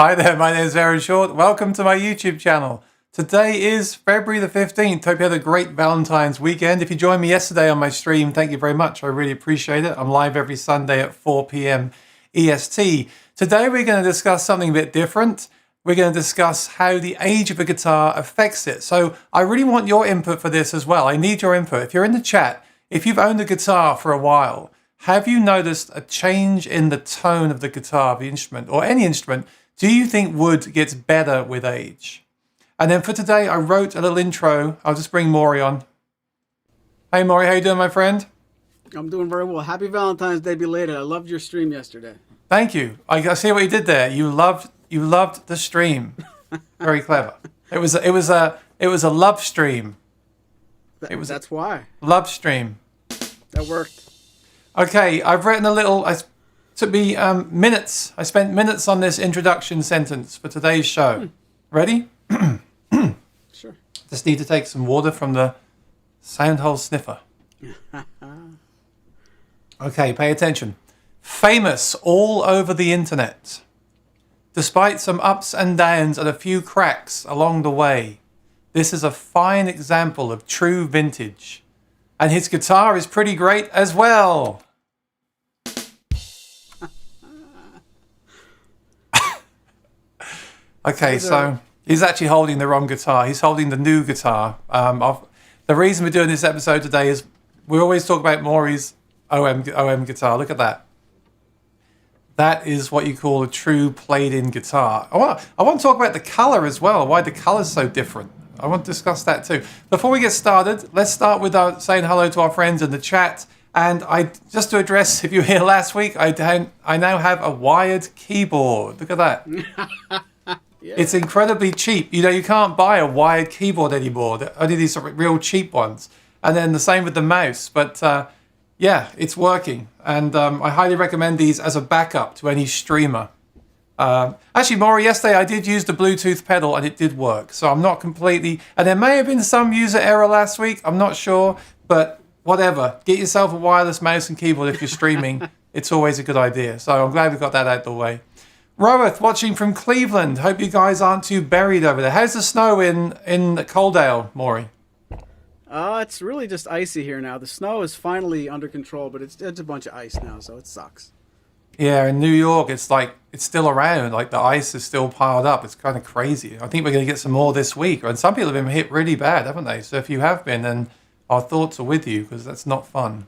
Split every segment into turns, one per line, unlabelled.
Hi there, my name is Aaron Short. Welcome to my YouTube channel. Today is February the 15th. Hope you had a great Valentine's weekend. If you joined me yesterday on my stream, thank you very much. I really appreciate it. I'm live every Sunday at 4 p.m. EST. Today we're going to discuss something a bit different. We're going to discuss how the age of a guitar affects it. So I really want your input for this as well. I need your input. If you're in the chat, if you've owned a guitar for a while, have you noticed a change in the tone of the guitar, the instrument, or any instrument? Do you think wood gets better with age? And then for today, I wrote a little intro. I'll just bring Maury on. Hey, Maury, how you doing, my friend?
I'm doing very well. Happy Valentine's Day belated. I loved your stream yesterday.
Thank you. I see what you did there. You loved the stream. Very clever. It was a love stream.
That's why.
Love stream.
That worked.
Okay, I've written a little. Took me minutes. I spent minutes on this introduction sentence for today's show. Ready?
Sure.
Just need to take some water from the soundhole sniffer. Okay, pay attention. Famous all over the internet. Despite some ups and downs and a few cracks along the way, this is a fine example of true vintage. And his guitar is pretty great as well. Okay, so he's actually holding the wrong guitar. He's holding the new guitar. The reason we're doing this episode today is we always talk about Maury's OM guitar. Look at that. That is what you call a true played-in guitar. I want to talk about the color as well, why the color's so different. I want to discuss that too. Before we get started, let's start with saying hello to our friends in the chat. And just to address, if you were here last week, I now have a wired keyboard. Look at that. Yeah. It's incredibly cheap. You can't buy a wired keyboard anymore. Only these sort of real cheap ones. And then the same with the mouse. But yeah, it's working. And I highly recommend these as a backup to any streamer. Actually, Maury, yesterday I did use the Bluetooth pedal and it did work. So I'm not completely... And there may have been some user error last week. I'm not sure. But whatever. Get yourself a wireless mouse and keyboard if you're streaming. It's always a good idea. So I'm glad we got that out of the way. Roeth, watching from Cleveland. Hope you guys aren't too buried over there. How's the snow in Coaldale, Maury?
It's really just icy here now. The snow is finally under control, but it's a bunch of ice now, so it sucks.
Yeah, in New York, it's still around. Like the ice is still piled up. It's kind of crazy. I think we're going to get some more this week. And some people have been hit really bad, haven't they? So if you have been, then our thoughts are with you because that's not fun.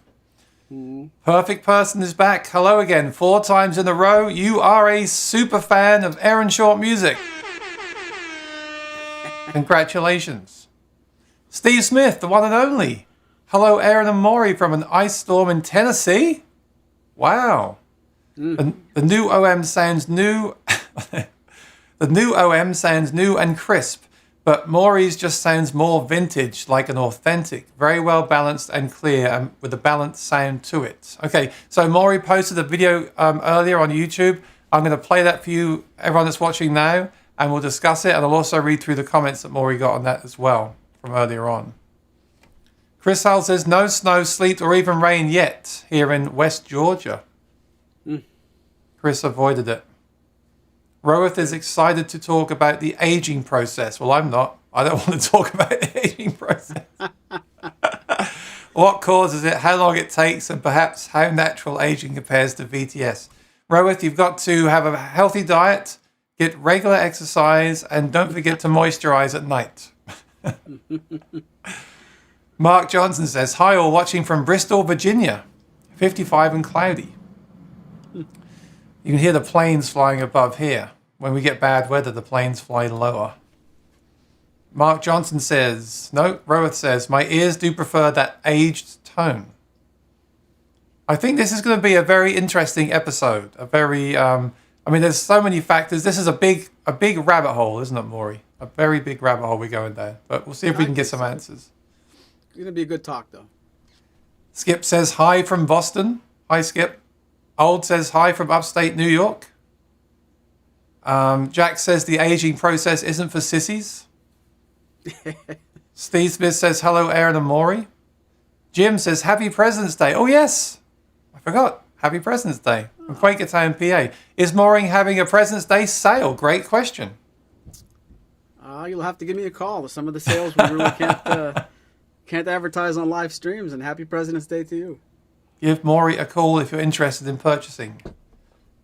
Perfect Person is back. Hello again. 4 times in a row. You are a super fan of Aaron Short music. Congratulations. Steve Smith, the one and only. Hello, Aaron and Maury from an ice storm in Tennessee. Wow. The new OM sounds new. The new OM sounds new and crisp. But Maury's just sounds more vintage, like an authentic, very well balanced and clear, and with a balanced sound to it. Okay, so Maury posted a video earlier on YouTube. I'm going to play that for you, everyone that's watching now, and we'll discuss it. And I'll also read through the comments that Maury got on that as well from earlier on. Chris Hall says, no snow, sleet, or even rain yet here in West Georgia. Chris avoided it. Roeth is excited to talk about the aging process. Well, I'm not. I don't want to talk about the aging process. What causes it, how long it takes, and perhaps how natural aging compares to VTS. Roeth, you've got to have a healthy diet, get regular exercise, and don't forget to moisturize at night. Mark Johnson says, hi all, watching from Bristol, Virginia. 55 and cloudy. You can hear the planes flying above here. When we get bad weather, the planes fly lower. Mark Johnson says, no, Roeth says, my ears do prefer that aged tone. I think this is going to be a very interesting episode. A very, there's so many factors. This is a big rabbit hole, isn't it, Maury? A very big rabbit hole we're going down. But we'll see if we can get some answers.
It's going to be a good talk, though.
Skip says, hi from Boston. Hi, Skip. Old says, hi from upstate New York. Jack says the aging process isn't for sissies. Steve Smith says, hello, Aaron and Maury. Jim says, happy President's Day. Oh, yes. I forgot. Happy President's Day from Quakertown, PA. Is Mooring having a President's Day sale? Great question.
You'll have to give me a call. Some of the sales we really can't advertise on live streams. And happy President's Day to you.
Give Maury a call if you're interested in purchasing.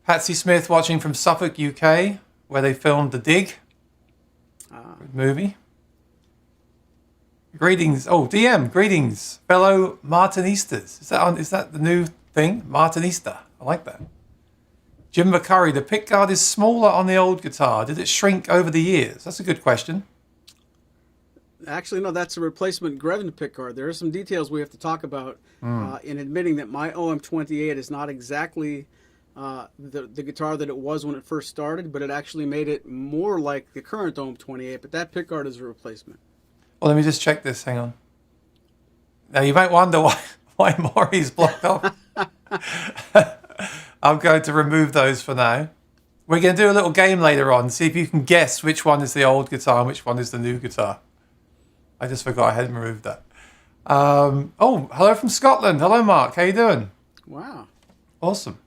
Patsy Smith watching from Suffolk, UK, where they filmed The Dig. Good movie. Greetings. Oh, DM, greetings, fellow Martinistas. Is that the new thing? Martinista. I like that. Jim McCurry, the pickguard is smaller on the old guitar. Did it shrink over the years? That's a good question.
Actually, no, that's a replacement Greven pickguard. There are some details we have to talk about in admitting that my OM28 is not exactly the guitar that it was when it first started, but it actually made it more like the current OM28, but that pickguard is a replacement.
Well, let me just check this. Hang on. Now, you might wonder why Maury's blocked off. I'm going to remove those for now. We're going to do a little game later on, see if you can guess which one is the old guitar and which one is the new guitar. I just forgot I hadn't removed that. Hello from Scotland. Hello, Mark. How you doing?
Wow.
Awesome.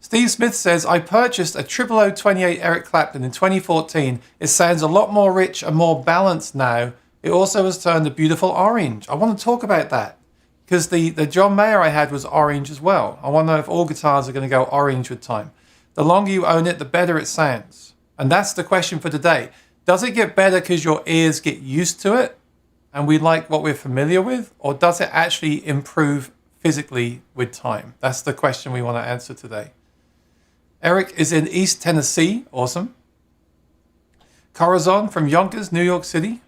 Steve Smith says, I purchased a 0028 Eric Clapton in 2014. It sounds a lot more rich and more balanced now. It also has turned a beautiful orange. I want to talk about that because the John Mayer I had was orange as well. I want to know if all guitars are going to go orange with time. The longer you own it, the better it sounds. And that's the question for today. Does it get better because your ears get used to it and we like what we're familiar with? Or does it actually improve physically with time? That's the question we want to answer today. Eric is in East Tennessee. Awesome. Corazon from Yonkers, New York City.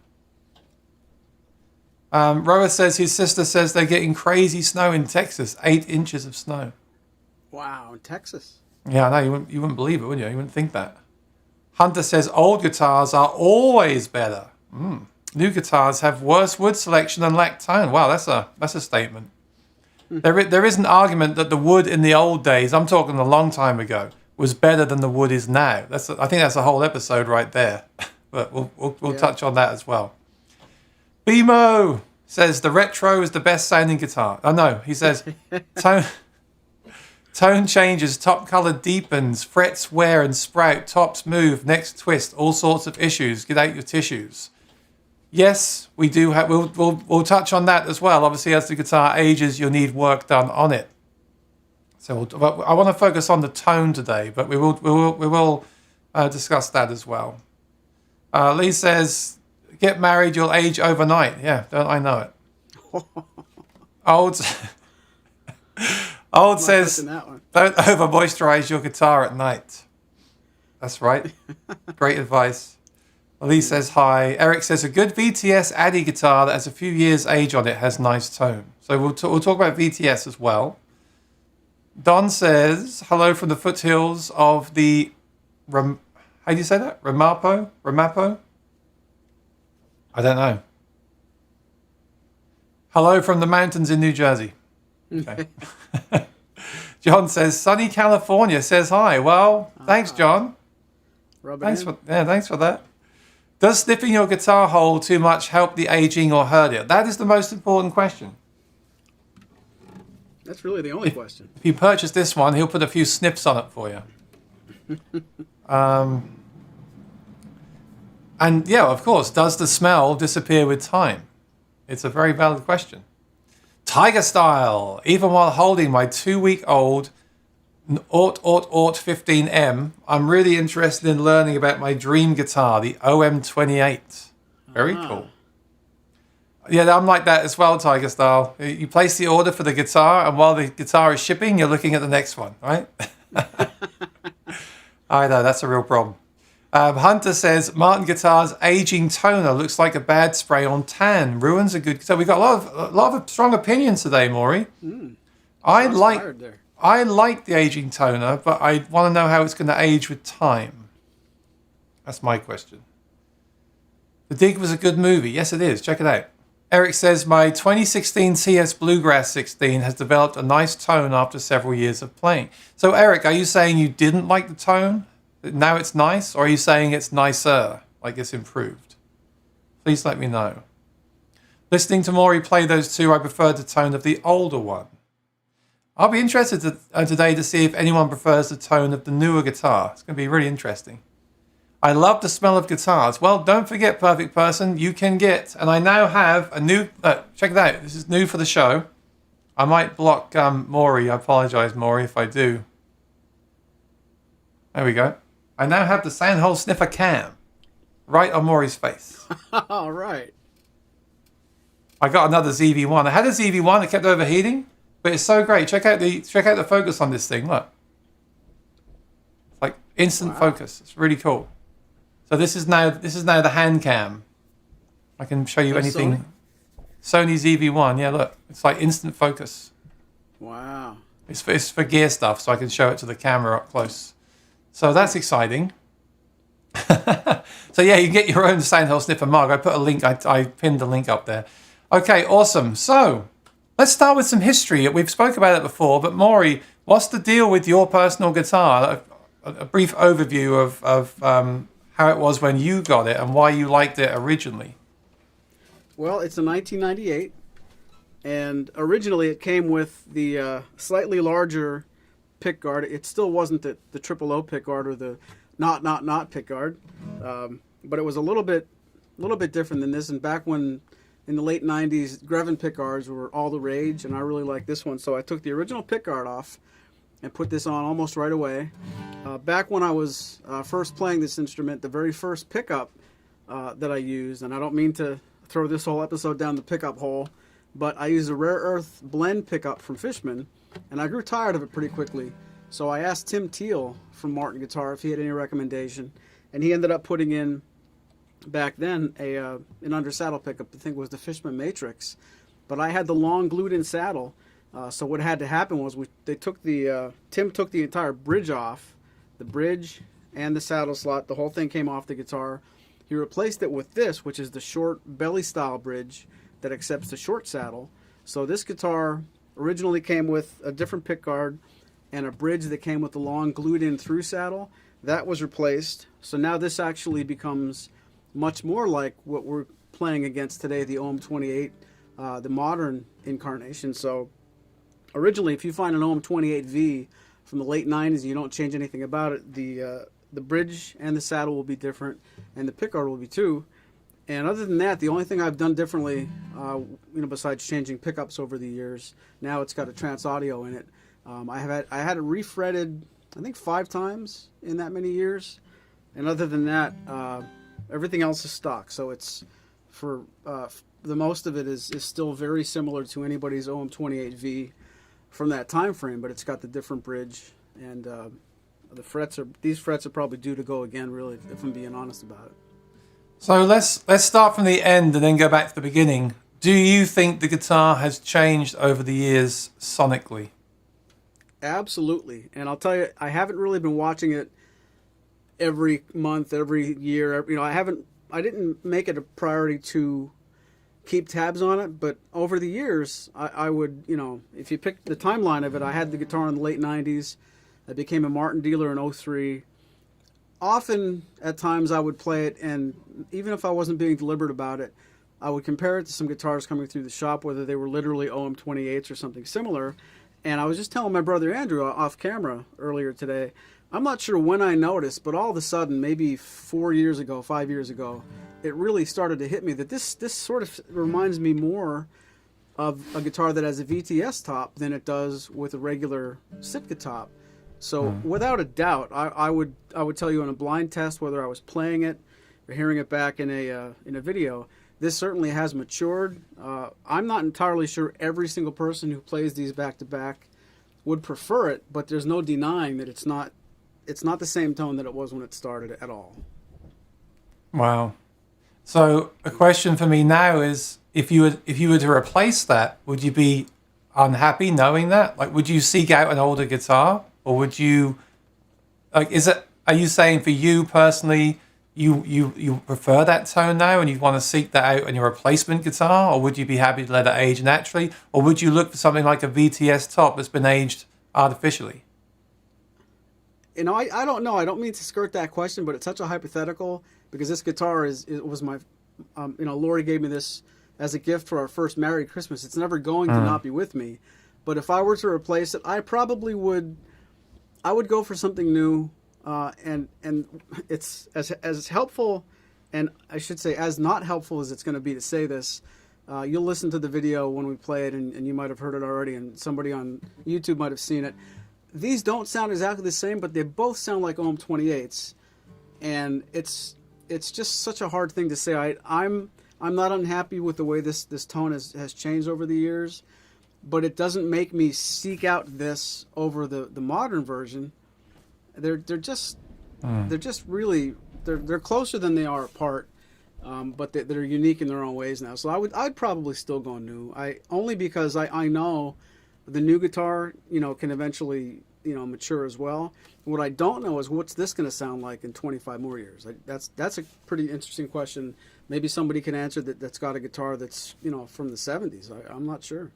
Roa says his sister says they're getting crazy snow in Texas. 8 inches of snow.
Wow, in Texas.
Yeah, I know. You wouldn't believe it, would you? You wouldn't think that. Hunter says old guitars are always better. New guitars have worse wood selection and lack tone. Wow, that's a statement. There is an argument that the wood in the old days, I'm talking a long time ago, was better than the wood is now. I think that's a whole episode right there. But we'll touch on that as well. BMO says the retro is the best sounding guitar. Oh no, he says tone changes, top color deepens, frets wear and sprout, tops move, necks twist, all sorts of issues. Get out your tissues. Yes, we do have. We'll touch on that as well. Obviously, as the guitar ages, you'll need work done on it. So I want to focus on the tone today, but we will discuss that as well. Lee says, get married, you'll age overnight. Yeah, don't I know it? Old says, don't over moisturize your guitar at night. That's right. Great advice. Lee says hi. Eric says a good VTS Addy guitar that has a few years age on it has nice tone. So we'll talk about VTS as well. Don says hello from the foothills of the how do you say that? Ramapo? I don't know. Hello from the mountains in New Jersey. Okay. John says sunny California says hi. Well, thanks, John. Thanks for that. Does sniffing your guitar hole too much help the aging or hurt it? That is the most important question.
That's really the only question.
If you purchase this one, he'll put a few snips on it for you. And yeah, of course, does the smell disappear with time? It's a very valid question. Tiger style. Even while holding my 2-week-old Ort 15M, I'm really interested in learning about my dream guitar, the OM28. Very cool. Yeah, I'm like that as well, Tiger style. You place the order for the guitar, and while the guitar is shipping, you're looking at the next one, right? I know, that's a real problem. Hunter says, Martin Guitar's aging toner looks like a bad spray on tan. Ruins a good guitar. We've got a lot of strong opinions today, Maury. I like the aging toner, but I want to know how it's going to age with time. That's my question. The Dig was a good movie. Yes, it is. Check it out. Eric says, my 2016 CS Bluegrass 16 has developed a nice tone after several years of playing. So, Eric, are you saying you didn't like the tone? Now it's nice? Or are you saying it's nicer, like it's improved? Please let me know. Listening to Maury play those two, I preferred the tone of the older one. I'll be interested today to see if anyone prefers the tone of the newer guitar. It's going to be really interesting. I love the smell of guitars. Well, don't forget, Perfect Person, you can get, and I now have a new, check it out. This is new for the show. I might block Maury. I apologize, Maury, if I do. There we go. I now have the Soundhole Sniffer cam right on Maury's face.
All right.
I got another ZV1. I had a ZV1. It kept overheating, but it's so great. Check out the focus on this thing. Look, it's like instant focus. It's really cool. So this is now the hand cam. I can show you anything. Sony ZV1. Yeah, look, it's like instant focus.
Wow.
It's for gear stuff, so I can show it to the camera up close. So that's exciting. So yeah, you can get your own Soundhole Sniffer mug. I put a link. I pinned the link up there. Okay, awesome. So let's start with some history. We've spoke about it before, but Maury, what's the deal with your personal guitar? A brief overview of how it was when you got it and why you liked it originally.
Well, it's a 1998, and originally it came with the slightly larger pickguard. It still wasn't the triple O pickguard or the not pickguard, but it was a little bit different than this. And back when in the late 90s, Grevin pickguards were all the rage, and I really liked this one. So I took the original pickguard off and put this on almost right away. Back when I was first playing this instrument, the very first pickup that I used, and I don't mean to throw this whole episode down the pickup hole, but I used a rare earth blend pickup from Fishman, and I grew tired of it pretty quickly. So I asked Tim Teal from Martin Guitar if he had any recommendation, and he ended up putting in, back then, an under saddle pickup. I think it was the Fishman Matrix, but I had the long glued-in saddle. So what had to happen was Tim took the entire bridge off, the bridge and the saddle slot. The whole thing came off the guitar. He replaced it with this, which is the short belly style bridge that accepts the short saddle. So this guitar originally came with a different pickguard and a bridge that came with the long glued-in through saddle. That was replaced. So now this actually becomes much more like what we're playing against today, the OM28, the modern incarnation. So originally, if you find an OM28V from the late 90s and you don't change anything about it, the bridge and the saddle will be different, and the pickguard will be too. And other than that, the only thing I've done differently, besides changing pickups over the years, now it's got a trans audio in it. I had it refretted, I think 5 times in that many years, and other than that, everything else is stock. So it's for the most of it is still very similar to anybody's OM28V from that time frame, but it's got the different bridge, and these frets are probably due to go again, really, if I'm being honest about it.
So let's start from the end and then go back to the beginning. Do you think the guitar has changed over the years sonically?
Absolutely. And I'll tell you, I haven't really been watching it every month, every year. I didn't make it a priority to keep tabs on it, but over the years, I would, if you pick the timeline of it, I had the guitar in the late 90s. I became a Martin dealer in 03. Often, at times, I would play it, and even if I wasn't being deliberate about it, I would compare it to some guitars coming through the shop, whether they were literally OM28s or something similar. And I was just telling my brother Andrew off camera earlier today, I'm not sure when I noticed, but all of a sudden, maybe 5 years ago, it really started to hit me that this sort of reminds me more of a guitar that has a VTS top than it does with a regular Sitka top. So without a doubt, I would tell you in a blind test, whether I was playing it or hearing it back in a video, this certainly has matured. I'm not entirely sure every single person who plays these back to back would prefer it, but there's no denying that it's not the same tone that it was when it started at all.
Wow. So a question for me now is, if you were to replace that, would you be unhappy knowing that? Like, would you seek out an older guitar? Or would you, are you saying for you personally, you prefer that tone now and you want to seek that out in your replacement guitar? Or would you be happy to let it age naturally? Or would you look for something like a VTS top that's been aged artificially?
I don't know. I don't mean to skirt that question, but it's such a hypothetical because this guitar was my, Lori gave me this as a gift for our first married Christmas. It's never going to not be with me. But if I were to replace it, I probably would. I would go for something new, and it's as helpful, and I should say as not helpful as it's going to be to say this. You'll listen to the video when we play it, and you might have heard it already, and somebody on YouTube might have seen it. These don't sound exactly the same, but they both sound like OM28s, and it's just such a hard thing to say. I'm not unhappy with the way this tone has changed over the years, but it doesn't make me seek out this over the modern version. They're just really they're closer than they are apart. But they're unique in their own ways now. So I'd probably still go new. Only because I know the new guitar, can eventually, mature as well. What I don't know is what's this going to sound like in 25 more years. That's a pretty interesting question. Maybe somebody can answer that's got a guitar that's, from the 70s. I'm not sure.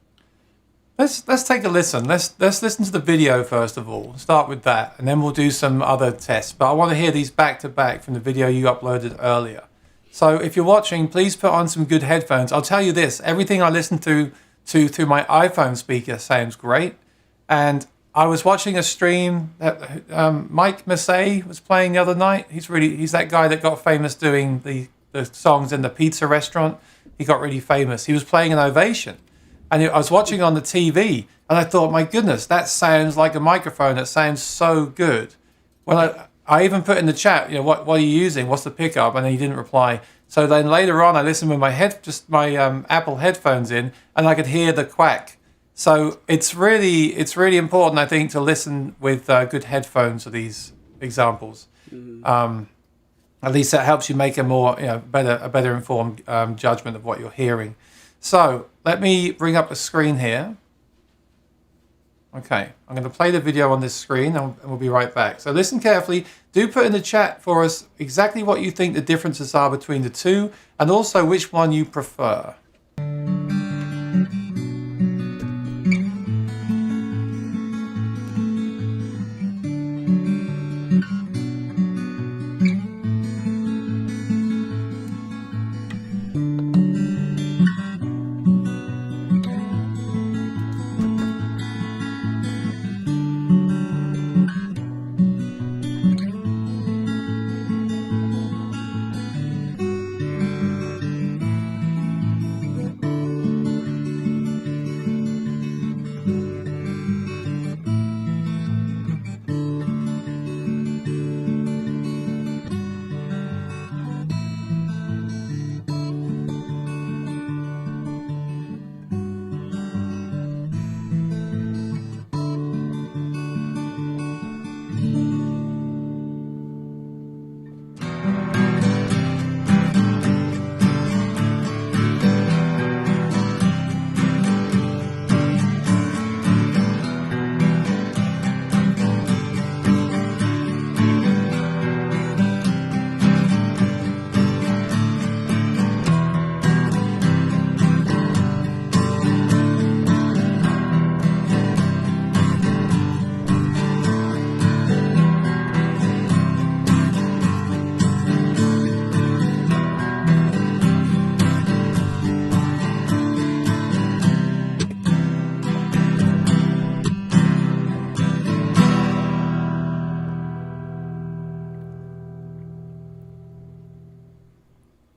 Let's take a listen. Let's listen to the video first of all. Start with that, and then we'll do some other tests. But I want to hear these back to back from the video you uploaded earlier. So if you're watching, please put on some good headphones. I'll tell you this, everything I listen to through my iPhone speaker sounds great. And I was watching a stream that Mike Massey was playing the other night. He's that guy that got famous doing the songs in the pizza restaurant. He got really famous. He was playing an Ovation. And I was watching on the TV, and I thought, my goodness, that sounds like a microphone. That sounds so good. Well, I even put in the chat, what are you using? What's the pickup? And he didn't reply. So then later on, I listened with my Apple headphones in, and I could hear the quack. So it's really important, I think, to listen with good headphones to these examples. Mm-hmm. At least that helps you make a more, better informed judgment of what you're hearing. So let me bring up a screen here. Okay, I'm going to play the video on this screen and we'll be right back. So listen carefully. Do put in the chat for us exactly what you think the differences are between the two and also which one you prefer.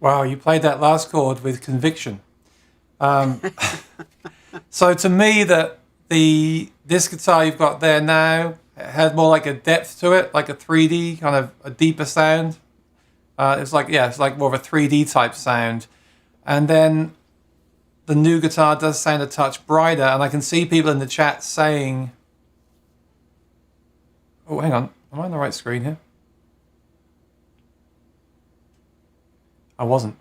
Wow, you played that last chord with conviction. So to me, this guitar you've got there now had more like a depth to it, like a 3D, kind of a deeper sound. It's like more of a 3D type sound. And then the new guitar does sound a touch brighter, and I can see people in the chat saying, oh, hang on, am I on the right screen here? I wasn't.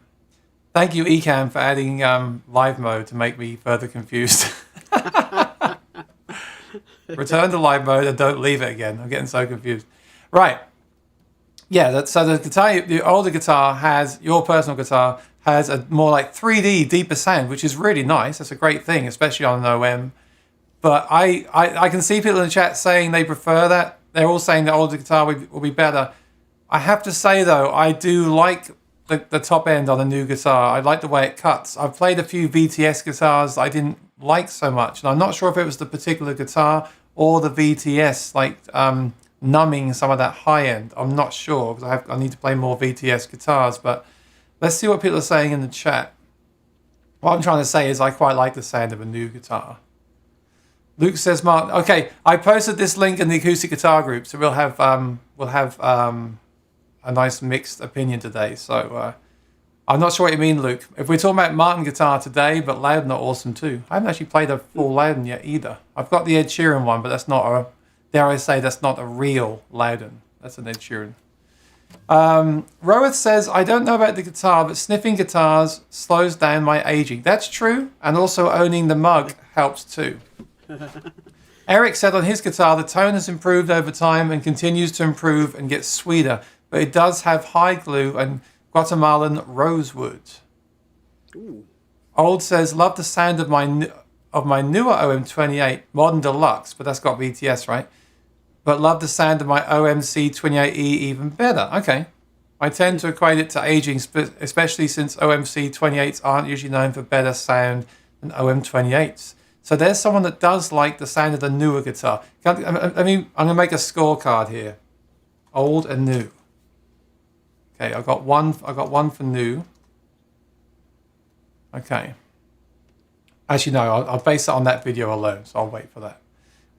Thank you, Ecamm, for adding live mode to make me further confused. Return to live mode and don't leave it again. I'm getting so confused. Right. Yeah, so the guitar, the older guitar your personal guitar has a more like 3D, deeper sound, which is really nice. That's a great thing, especially on an OM. But I can see people in the chat saying they prefer that. They're all saying the older guitar will be better. I have to say, though, I do like the top end on a new guitar. I like the way it cuts. I've played a few VTS guitars I didn't like so much, and I'm not sure if it was the particular guitar or the VTS numbing some of that high end. I'm not sure because I need to play more VTS guitars. But let's see what people are saying in the chat. What I'm trying to say is I quite like the sound of a new guitar. Luke says, "Mark, okay, I posted this link in the acoustic guitar group, so we'll have a nice mixed opinion today." So I'm not sure what you mean, Luke. If we're talking about Martin guitar today, but Loudon are awesome too. I haven't actually played a full Loudon yet either. I've got the Ed Sheeran one, but that's not a, dare I say, that's not a real Loudon. That's an Ed Sheeran. Roeth says, I don't know about the guitar, but sniffing guitars slows down my aging. That's true. And also owning the mug helps too. Eric said on his guitar, the tone has improved over time and continues to improve and get sweeter, but it does have high glue and Guatemalan rosewood.
Ooh.
Old says, love the sound of my newer OM28, Modern Deluxe, but that's got VTS, right? But love the sound of my OMC 28E even better. Okay. I tend to equate it to aging, especially since OMC 28s aren't usually known for better sound than OM 28s. So there's someone that does like the sound of the newer guitar. I'm going to make a scorecard here. Old and new. Okay, I got one for new. Okay. Actually, no, I'll base it on that video alone, so I'll wait for that.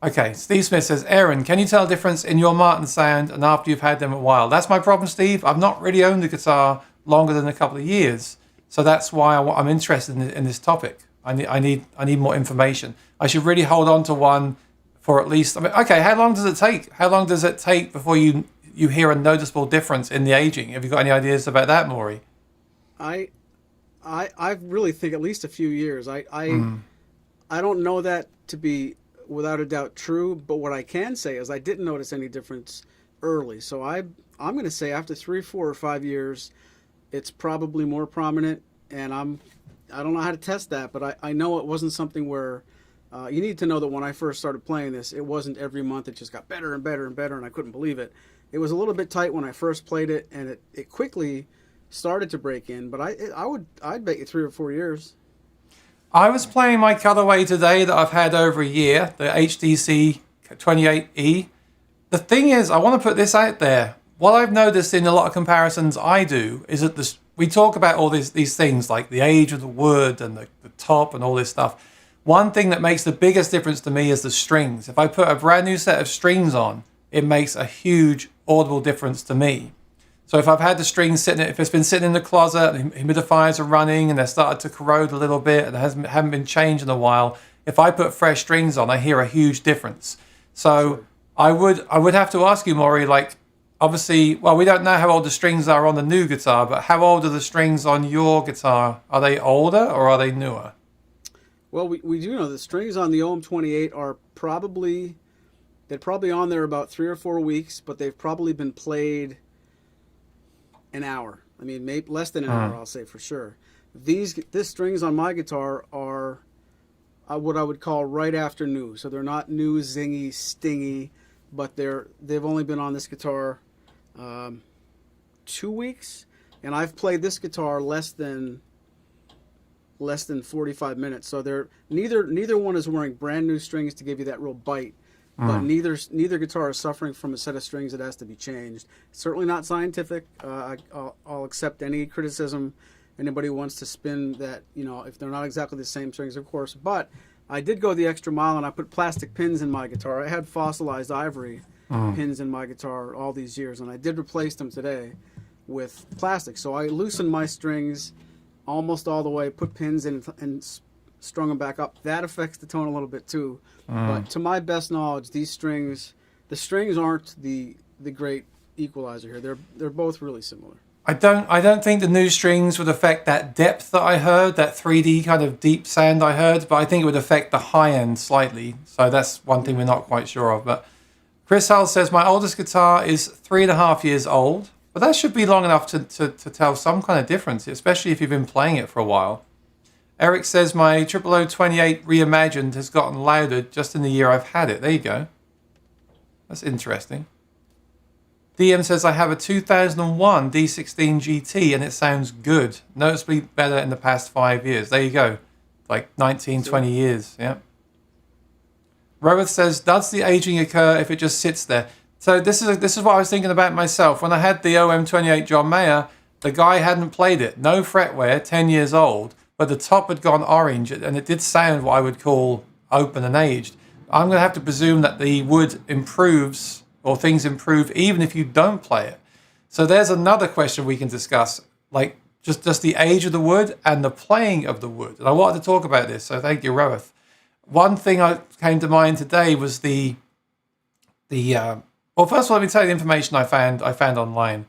Okay, Steve Smith says, Aaron, can you tell a difference in your Martin sound and after you've had them a while? That's my problem, Steve. I've not really owned the guitar longer than a couple of years, so that's why I'm interested in this topic. I need more information. I should really hold on to one for at least. Okay, how long does it take? How long does it take before you hear a noticeable difference in the aging? Have you got any ideas about that, Maury?
I really think at least a few years. I don't know that to be without a doubt true, but what I can say is I didn't notice any difference early. So I'm going to say after 3, 4, or 5 years, it's probably more prominent. And I don't know how to test that, but I know it wasn't something where you need to know that when I first started playing this, it wasn't every month. It just got better and better and better, and I couldn't believe it. It was a little bit tight when I first played it, and it quickly started to break in. But I'd bet you 3 or 4 years.
I was playing my colorway today that I've had over a year, the HDC 28E. The thing is, I want to put this out there. What I've noticed in a lot of comparisons I do is that we talk about all these things like the age of the wood and the top and all this stuff. One thing that makes the biggest difference to me is the strings. If I put a brand new set of strings on, it makes a huge audible difference to me. So if I've had the strings if it's been sitting in the closet, and humidifiers are running and they're started to corrode a little bit and haven't been changed in a while, if I put fresh strings on, I hear a huge difference. So I would have to ask you, Maury, like, obviously, well, we don't know how old the strings are on the new guitar, but how old are the strings on your guitar? Are they older or are they newer?
Well, we do know the strings on the OM28 are they're probably on there about 3 or 4 weeks, but they've probably been played an hour. I mean, maybe less than an hour, I'll say for sure. These strings on my guitar are what I would call right after new. So they're not new, zingy, stingy, but they've only been on this guitar 2 weeks, and I've played this guitar less than 45 minutes. So they're neither one is wearing brand new strings to give you that real bite. But neither guitar is suffering from a set of strings that has to be changed. Certainly not scientific. I'll accept any criticism anybody wants to spin that, if they're not exactly the same strings, of course. But I did go the extra mile, and I put plastic pins in my guitar. I had fossilized ivory pins in my guitar all these years, and I did replace them today with plastic. So I loosened my strings almost all the way, put pins in, and strung them back up. That affects the tone a little bit too. But to my best knowledge, the strings aren't the great equalizer here. They're both really similar. I
don't think the new strings would affect that depth that I heard, that 3D kind of deep sound I heard, but I think it would affect the high end slightly. So that's one thing we're not quite sure of. But Chris Hull says, my oldest guitar is 3.5 years old, but that should be long enough to tell some kind of difference, especially if you've been playing it for a while. Eric says, my 0028 Reimagined has gotten louder just in the year I've had it. There you go. That's interesting. DM says, I have a 2001 D16 GT and it sounds good. Noticeably better in the past 5 years. There you go. Like 19, 20 years. Yeah. Roeth says, does the aging occur if it just sits there? So this is what I was thinking about myself. When I had the OM28 John Mayer, the guy hadn't played it. No fretwear, 10 years old, but the top had gone orange and it did sound what I would call open and aged. I'm going to have to presume that the wood improves or things improve even if you don't play it. So there's another question we can discuss, like just the age of the wood and the playing of the wood. And I wanted to talk about this, so thank you, Roeth. One thing I came to mind today was well, first of all, let me tell you the information I found online.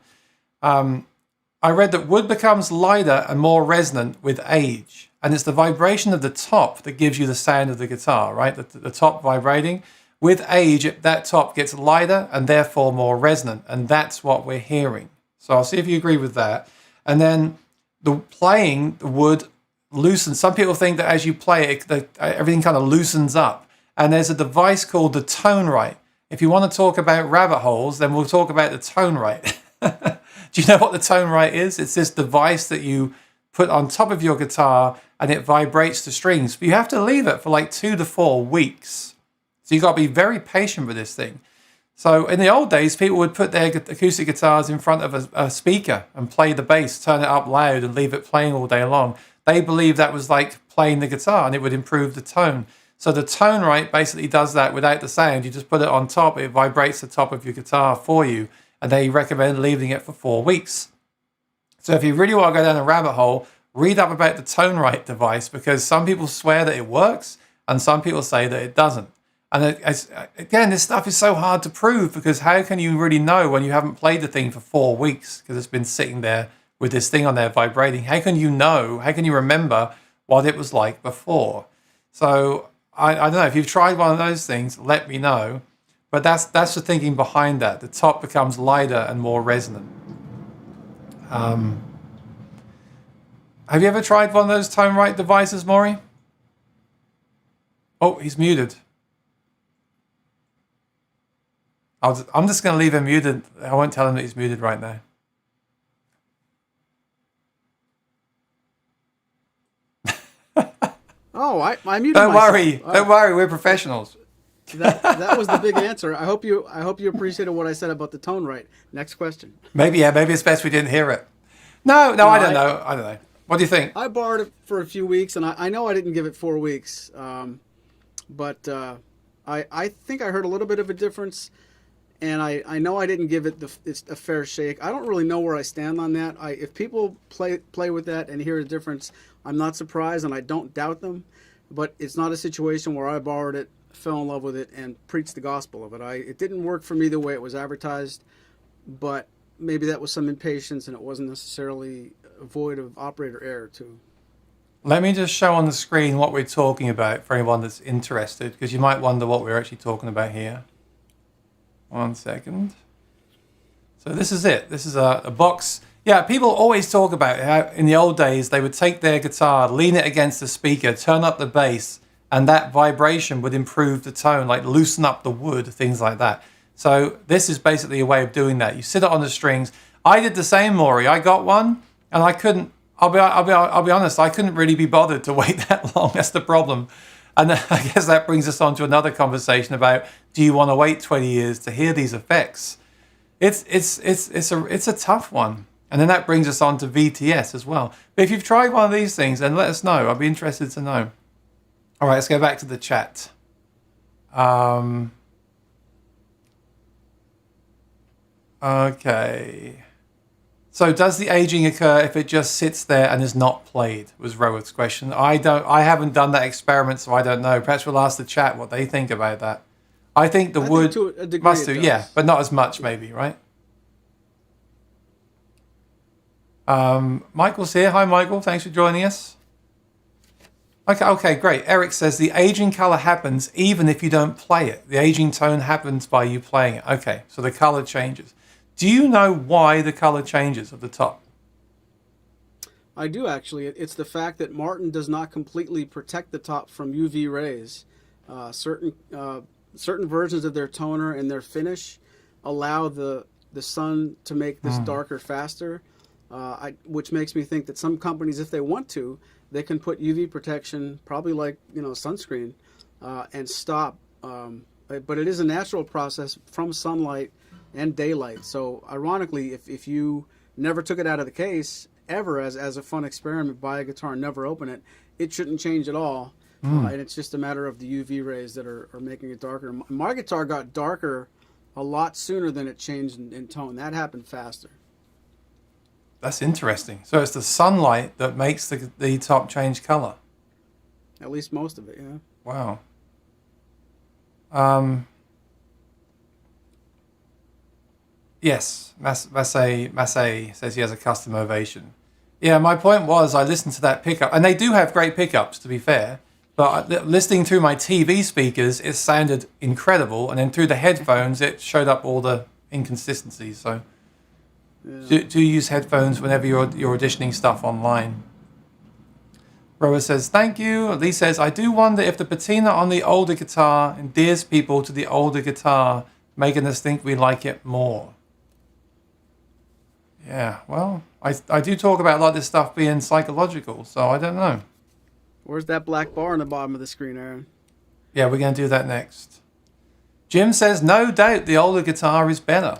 I read that wood becomes lighter and more resonant with age. And it's the vibration of the top that gives you the sound of the guitar, right? The top vibrating. With age, that top gets lighter and therefore more resonant. And that's what we're hearing. So I'll see if you agree with that. And then the playing the wood loosens. Some people think that as you play it, everything kind of loosens up. And there's a device called the tone right. If you want to talk about rabbit holes, then we'll talk about the tone right. Do you know what the tone right is? It's this device that you put on top of your guitar and it vibrates the strings. But you have to leave it for like 2 to 4 weeks. So you've got to be very patient with this thing. So in the old days, people would put their acoustic guitars in front of a speaker and play the bass, turn it up loud and leave it playing all day long. They believed that was like playing the guitar and it would improve the tone. So the tone right basically does that without the sound. You just put it on top, it vibrates the top of your guitar for you. And they recommend leaving it for 4 weeks. So if you really want to go down a rabbit hole, read up about the tone right device, because some people swear that it works and some people say that it doesn't. And again, this stuff is so hard to prove, because how can you really know when you haven't played the thing for 4 weeks because it's been sitting there with this thing on there vibrating? How can you know? How can you remember what it was like before? So I don't know. If you've tried one of those things, let me know. But that's the thinking behind that. The top becomes lighter and more resonant. Have you ever tried one of those tone right devices, Maury? Oh, he's muted. I'm just going to leave him muted. I won't tell him that he's muted right now.
Oh, I muted
Don't
myself.
worry. Don't worry. We're professionals.
That was the big answer. I hope you appreciated what I said about the tone right. Next question.
Maybe it's best we didn't hear it. No, I don't know. I don't know. What do you think?
I borrowed it for a few weeks, and I know I didn't give it 4 weeks, but I think I heard a little bit of a difference, and I know I didn't give it a fair shake. I don't really know where I stand on that. If people play with that and hear a difference, I'm not surprised, and I don't doubt them, but it's not a situation where I borrowed it, fell in love with it, and preached the gospel of it. It didn't work for me the way it was advertised, but maybe that was some impatience, and it wasn't necessarily void of operator error too.
Let me just show on the screen what we're talking about for anyone that's interested, because you might wonder what we're actually talking about here. 1 second. So this is it. This is a box. Yeah, people always talk about how in the old days they would take their guitar, lean it against the speaker, turn up the bass, and that vibration would improve the tone, like loosen up the wood, things like that. So this is basically a way of doing that. You sit it on the strings. I did the same, Maury. I got one, and I couldn't. I'll be honest. I couldn't really be bothered to wait that long. That's the problem. And I guess that brings us on to another conversation about: do you want to wait 20 years to hear these effects? It's a tough one. And then that brings us on to VTS as well. But if you've tried one of these things, then let us know. I'd be interested to know. All right, let's go back to the chat. Okay. So does the aging occur if it just sits there and is not played? Was Rowan's question. I haven't done that experiment, so I don't know. Perhaps we'll ask the chat what they think about that. I think the wood
to a degree
must do,
it does.
yeah, but not as much maybe, right? Michael's here. Hi, Michael. Thanks for joining us. Okay, great. Eric says the aging color happens even if you don't play it. The aging tone happens by you playing it. Okay, so the color changes. Do you know why the color changes at the top?
I do actually. It's the fact that Martin does not completely protect the top from UV rays. Certain versions of their toner and their finish allow the the sun to make this darker faster, which makes me think that some companies, if they want to, they can put UV protection, probably like sunscreen, and stop. But it is a natural process from sunlight and daylight. So ironically, if you never took it out of the case ever as a fun experiment, buy a guitar and never open it, it shouldn't change at all. And it's just a matter of the UV rays that are making it darker. My guitar got darker a lot sooner than it changed in tone. That happened faster.
That's interesting. So it's the sunlight that makes the top change color.
At least most of it, yeah.
Wow. Yes, Massey says he has a custom ovation. Yeah, my point was I listened to that pickup, and they do have great pickups, to be fair, but listening through my TV speakers, it sounded incredible, and then through the headphones, it showed up all the inconsistencies. So do use headphones whenever you're auditioning stuff online. Roa says, thank you. Lee says, I do wonder if the patina on the older guitar endears people to the older guitar, making us think we like it more. Yeah, well, I do talk about a lot of this stuff being psychological, so I don't know.
Where's that black bar on the bottom of the screen, Aaron?
Yeah, we're going to do that next. Jim says, no doubt the older guitar is better.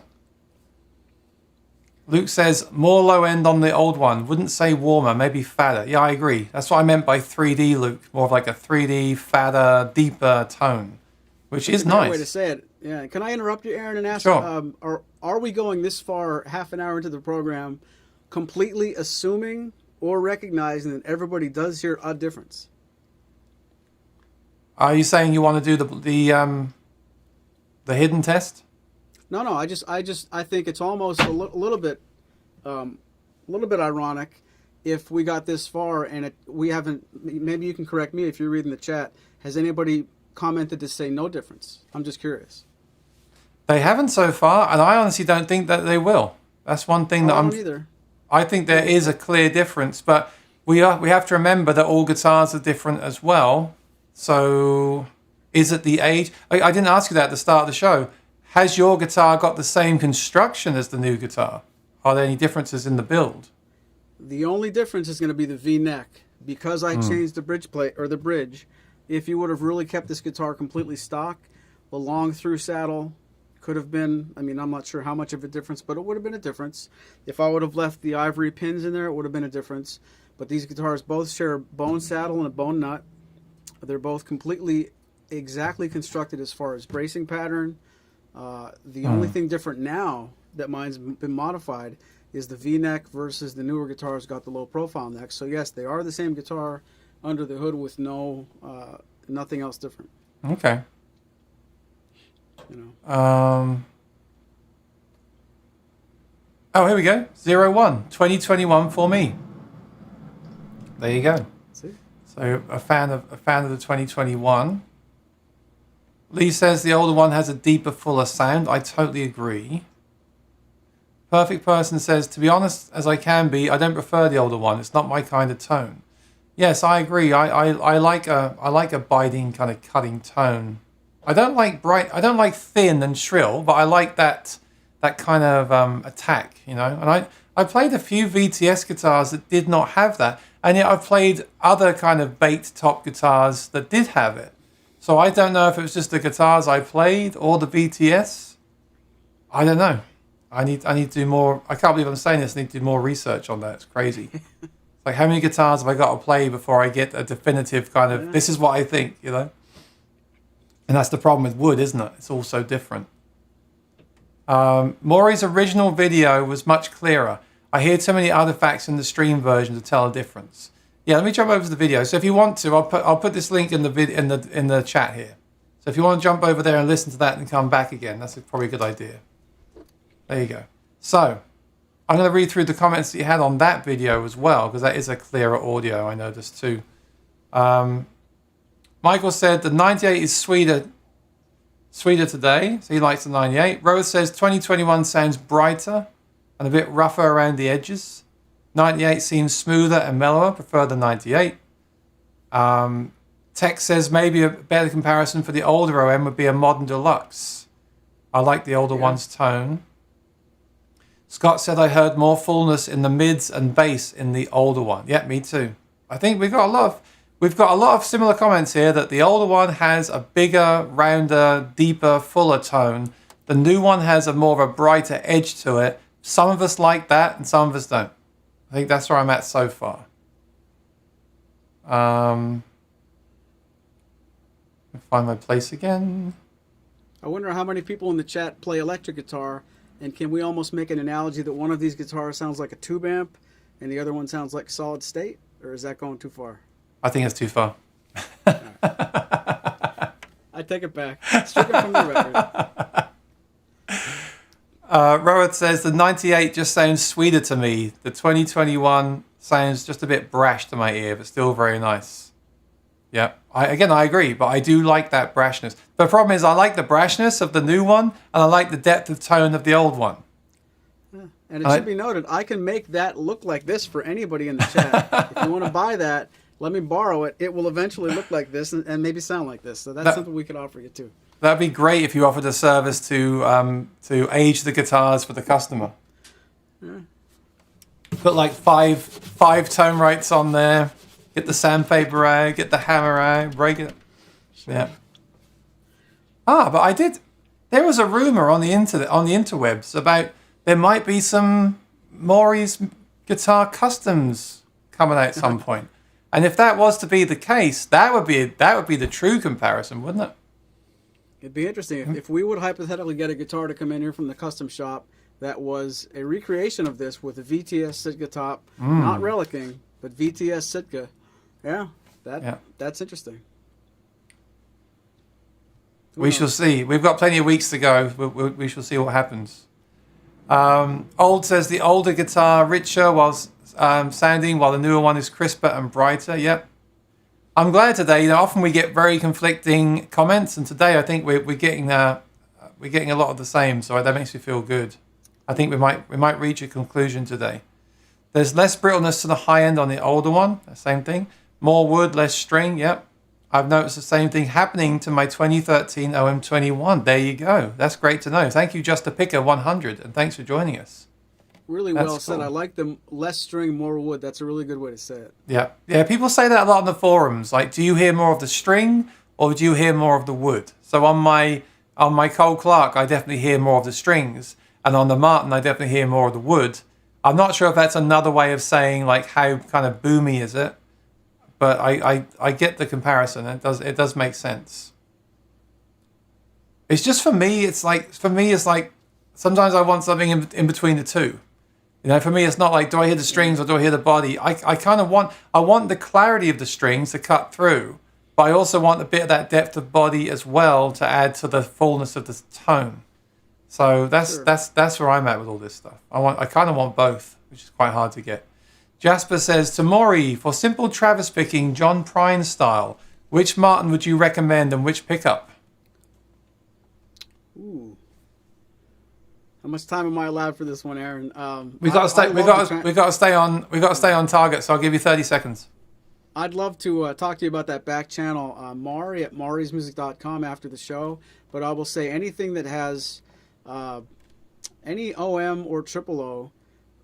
Luke says, more low end on the old one. Wouldn't say warmer, maybe fatter. Yeah, I agree. That's what I meant by 3D, Luke. More of like a 3D, fatter, deeper tone, which is nice.
Way to say it. Yeah. Can I interrupt you, Aaron, and ask,
sure.
Are we going this far, half an hour into the program, completely assuming or recognizing that everybody does hear a difference?
Are you saying you want to do the hidden test?
No. I think it's almost a little bit ironic if we got this far and we haven't. Maybe you can correct me if you're reading the chat. Has anybody commented to say no difference? I'm just curious.
They haven't so far, and I honestly don't think that they will. That's one thing that
I don't either.
I think there is a clear difference, but we have to remember that all guitars are different as well. So, is it the age? I didn't ask you that at the start of the show. Has your guitar got the same construction as the new guitar? Are there any differences in the build?
The only difference is going to be the V-neck. Because I changed the bridge plate, or the bridge, if you would have really kept this guitar completely stock, the long through saddle could have been, I'm not sure how much of a difference, but it would have been a difference. If I would have left the ivory pins in there, it would have been a difference. But these guitars both share a bone saddle and a bone nut. They're both completely exactly constructed as far as bracing pattern. The only thing different now that mine's been modified is the V-neck versus the newer guitars got the low profile neck. So yes, they are the same guitar under the hood with nothing else different.
Okay. Oh, here we go. 01, 2021 for me. There you go.
See?
So a fan of the 2021. Lee says the older one has a deeper, fuller sound. I totally agree. Perfect Person says, to be honest as I can be, I don't prefer the older one. It's not my kind of tone. Yes, I agree. I like a biting kind of cutting tone. I don't like bright. I don't like thin and shrill, but I like that kind of attack, And I played a few VTS guitars that did not have that, and yet I've played other kind of bait top guitars that did have it. So I don't know if it was just the guitars I played or the VTS. I don't know. I need to do more. I can't believe I'm saying this. I need to do more research on that. It's crazy. Like, how many guitars have I got to play before I get a definitive kind of, this is what I think, And that's the problem with wood, isn't it? It's all so different. Maury's original video was much clearer. I hear too many artifacts in the stream version to tell a difference. Yeah, let me jump over to the video. So if you want to, I'll put this link in the chat here. So if you want to jump over there and listen to that and come back again, that's probably a good idea. There you go. So I'm going to read through the comments that you had on that video as well, because that is a clearer audio, I noticed too. Michael said the 98 is sweeter today, so he likes the 98. Rose says 2021 sounds brighter and a bit rougher around the edges. 98 seems smoother and mellower, prefer the 98. Tex says maybe a better comparison for the older OM would be a modern deluxe. I like the older one's tone. Scott said I heard more fullness in the mids and bass in the older one. Yeah, me too. I think we've got a lot of similar comments here that the older one has a bigger, rounder, deeper, fuller tone. The new one has a more of a brighter edge to it. Some of us like that and some of us don't. I think that's where I'm at so far. Find my place again.
I wonder how many people in the chat play electric guitar, and can we almost make an analogy that one of these guitars sounds like a tube amp and the other one sounds like solid state, or is that going too far?
I think it's too far.
I take it back. Strike it from the record.
Rowan says the 98 just sounds sweeter to me. The 2021 sounds just a bit brash to my ear, but still very nice. Yeah, I agree, but I do like that brashness. The problem is I like the brashness of the new one, and I like the depth of tone of the old one.
Yeah. And it should be noted, I can make that look like this for anybody in the chat. If you want to buy that, let me borrow it. It will eventually look like this and maybe sound like this. So that's something we could offer you too.
That'd be great if you offered a service to age the guitars for the customer. Yeah. Put like five tone rights on there. Get the sandpaper out. Get the hammer out. Break it. Sure. Yeah. But there was a rumor on the interwebs about there might be some Maury's guitar customs coming out at some point. And if that was to be the case, that would be the true comparison, wouldn't it?
It'd be interesting if we would hypothetically get a guitar to come in here from the custom shop that was a recreation of this with a VTS Sitka top, not relicking, but VTS Sitka. Yeah, that's interesting.
We shall see. We've got plenty of weeks to go. We shall see what happens. Old says the older guitar richer while sounding, while the newer one is crisper and brighter. Yep. I'm glad today. Often we get very conflicting comments, and today I think we're getting a lot of the same. So that makes me feel good. I think we might reach a conclusion today. There's less brittleness to the high end on the older one. Same thing. More wood, less string. Yep. I've noticed the same thing happening to my 2013 OM21. There you go. That's great to know. Thank you, Just a Picker 100, and thanks for joining us.
Really well said. I like the less string, more wood. That's a really good way to say it.
Yeah. People say that a lot on the forums. Like, do you hear more of the string or do you hear more of the wood? So on my Cole Clark, I definitely hear more of the strings, and on the Martin, I definitely hear more of the wood. I'm not sure if that's another way of saying like how kind of boomy is it, but I get the comparison. It does make sense. It's just for me. It's like sometimes I want something in between the two. For me, it's not like, do I hear the strings or do I hear the body? I kind of want the clarity of the strings to cut through, but I also want a bit of that depth of body as well to add to the fullness of the tone. So that's where I'm at with all this stuff. I kind of want both, which is quite hard to get. Jasper says, to Maury, for simple Travis picking, John Prine style, which Martin would you recommend and which pickup?
Ooh. How much time am I allowed for this one, Aaron?
We got to stay on target. So I'll give you 30 seconds.
I'd love to talk to you about that back channel, Maury at maurysmusic.com after the show. But I will say anything that has any OM or triple O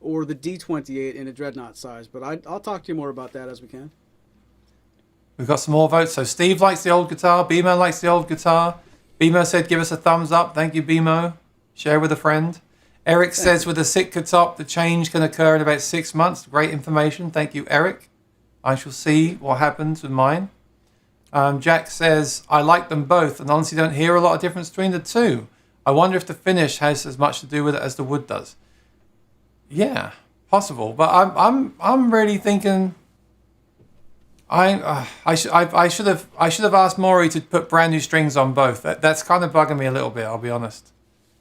or the D28 in a dreadnought size. But I'll talk to you more about that as we can.
We've got some more votes. So Steve likes the old guitar. BMO likes the old guitar. BMO said, give us a thumbs up. Thank you, BMO. Share with a friend. Eric says, with a Sitka top, the change can occur in about 6 months. Great information. Thank you, Eric. I shall see what happens with mine. Jack says, I like them both and honestly don't hear a lot of difference between the two. I wonder if the finish has as much to do with it as the wood does. Yeah, possible. But I'm really thinking I should have asked Maury to put brand new strings on both. That's kind of bugging me a little bit, I'll be honest.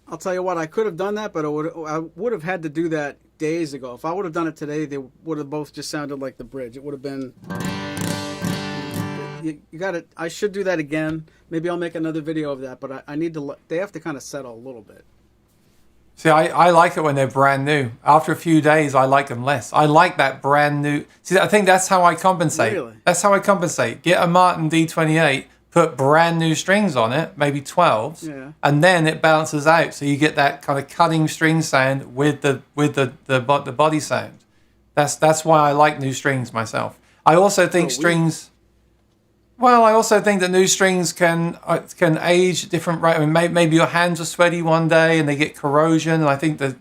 I'll tell you what, I could have done that, but I would have had to do that days ago. If I would have done it today, they would have both just sounded like the bridge. It would have been. You got it. I should do that again. Maybe I'll make another video of that, but I need to. They have to kind of settle a little bit.
See, I like it when they're brand new. After a few days, I like them less. I like that brand new. See, I think that's how I compensate.
Really?
That's how I compensate. Get a Martin D28, put brand new strings on it, maybe 12s,
Yeah.
and then it balances out, so you get that kind of cutting string sound with the body sound. That's why I like new strings myself. I also think strings. Well, I also think that new strings can age at different rate. I mean, maybe your hands are sweaty one day and they get corrosion. And I think that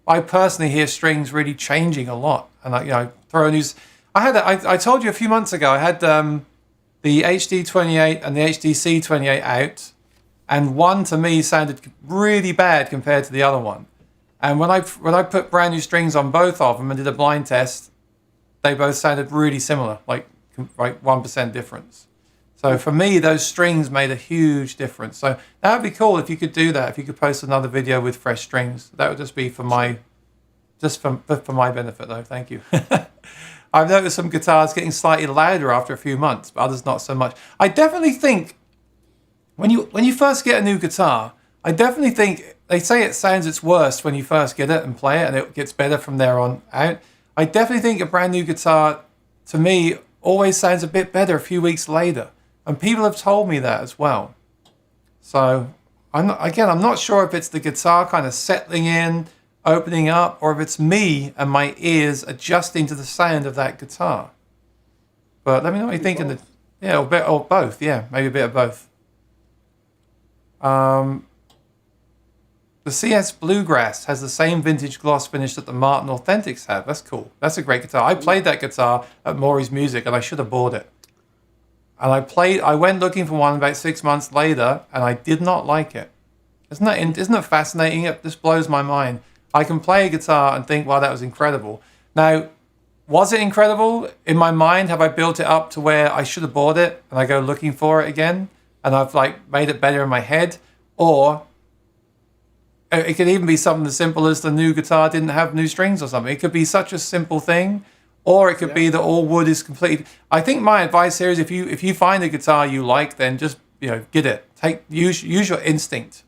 I personally hear strings really changing a lot. And throw news. I told you a few months ago I had the HD28 and the HDC28 out, and one to me sounded really bad compared to the other one. And when I put brand new strings on both of them and did a blind test, they both sounded really similar, like 1% difference. So for me, those strings made a huge difference. So that would be cool if you could do that. If you could post another video with fresh strings, that would just be for my benefit, though. Thank you. I've noticed some guitars getting slightly louder after a few months, but others not so much. I definitely think when you first get a new guitar, I definitely think they say it sounds its worst when you first get it and play it, and it gets better from there on out. I definitely think a brand new guitar, to me, always sounds a bit better a few weeks later. And people have told me that as well. So, I'm not sure if it's the guitar kind of settling in, opening up, or if it's me and my ears adjusting to the sound of that guitar. But let me know what you think. Or both. Yeah, maybe a bit of both. The CS Bluegrass has the same vintage gloss finish that the Martin Authentics have. That's cool. That's a great guitar. I played that guitar at Maury's Music, and I should have bought it. And I went looking for one about 6 months later, and I did not like it. Isn't it fascinating? It just blows my mind. I can play a guitar and think, wow, that was incredible. Now, was it incredible? In my mind, have I built it up to where I should have bought it, and I go looking for it again, and I've made it better in my head? Or it could even be something as simple as the new guitar didn't have new strings or something. It could be such a simple thing, or it could be that all wood is complete. I think my advice here is if you find a guitar you like, then just get it. Use your instinct.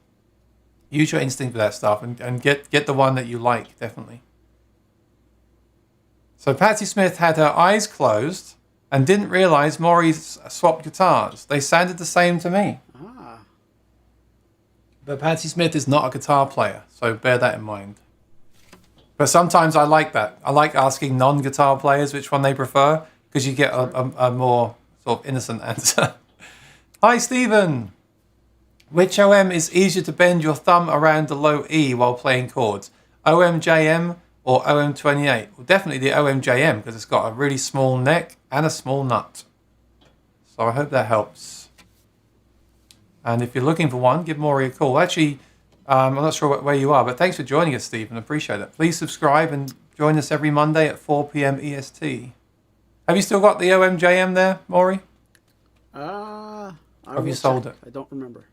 Use your instinct for that stuff, and get the one that you like, definitely. So Patsy Smith had her eyes closed and didn't realize Maury swapped guitars. They sounded the same to me. But Patsy Smith is not a guitar player, so bear that in mind. But sometimes I like that. I like asking non-guitar players which one they prefer, because you get a more sort of innocent answer. Hi, Stephen. Which OM is easier to bend your thumb around the low E while playing chords? OMJM or OM28? Well, definitely the OMJM, because it's got a really small neck and a small nut. So I hope that helps. And if you're looking for one, give Maury a call. Actually, I'm not sure where you are, but thanks for joining us, Stephen. Appreciate it. Please subscribe and join us every Monday at 4 p.m. EST. Have you still got the OMJM there, Maury? Have you sold it?
I don't remember.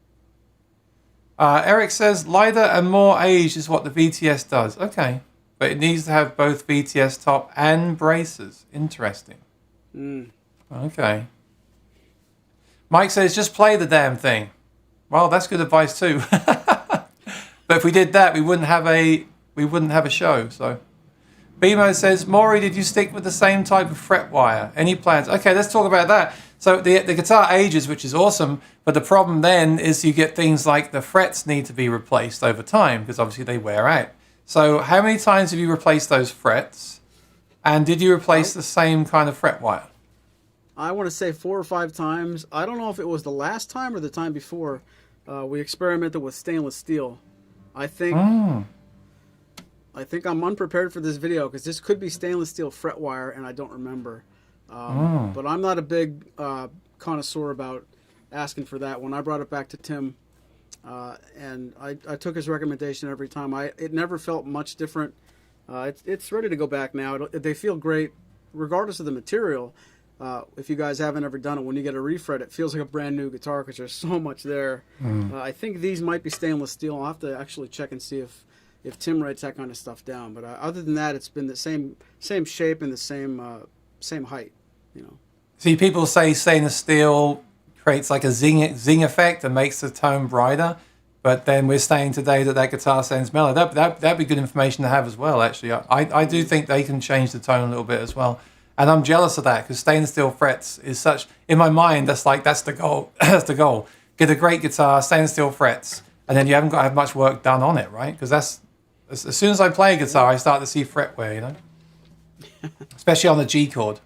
Eric says lighter and more aged is what the VTS does. Okay. But it needs to have both VTS top and braces. Interesting. Okay. Mike says just play the damn thing. Well, that's good advice too. But if we did that, we wouldn't have a show. So, Bimo says, Maury, did you stick with the same type of fret wire? Any plans? Okay, let's talk about that. So the guitar ages, which is awesome, but the problem then is you get things like the frets need to be replaced over time because obviously they wear out. So how many times have you replaced those frets? And did you replace the same kind of fret wire?
I want to say 4 or 5 times. I don't know if it was the last time or the time before. We experimented with stainless steel. I think I'm unprepared for this video because this could be stainless steel fret wire, and I don't remember. But I'm not a big connoisseur about asking for that. When I brought it back to Tim, and I took his recommendation every time, it never felt much different. It's ready to go back now. They feel great, regardless of the material. If you guys haven't ever done it, when you get a refret, it feels like a brand new guitar because there's so much there. I think these might be stainless steel. I'll have to actually check and see if Tim writes that kind of stuff down. But other than that, it's been the same shape and the same height.
See, people say stainless steel creates like a zing effect and makes the tone brighter. But then we're saying today that guitar sounds mellow. That'd be good information to have as well, actually. I do think they can change the tone a little bit as well. And I'm jealous of that because stainless steel frets is such, in my mind, that's the goal. That's the goal. Get a great guitar, stainless steel frets, and then you haven't got to have much work done on it, right? Because that's, as soon as I play a guitar, I start to see fret wear, you know? Especially on the G chord.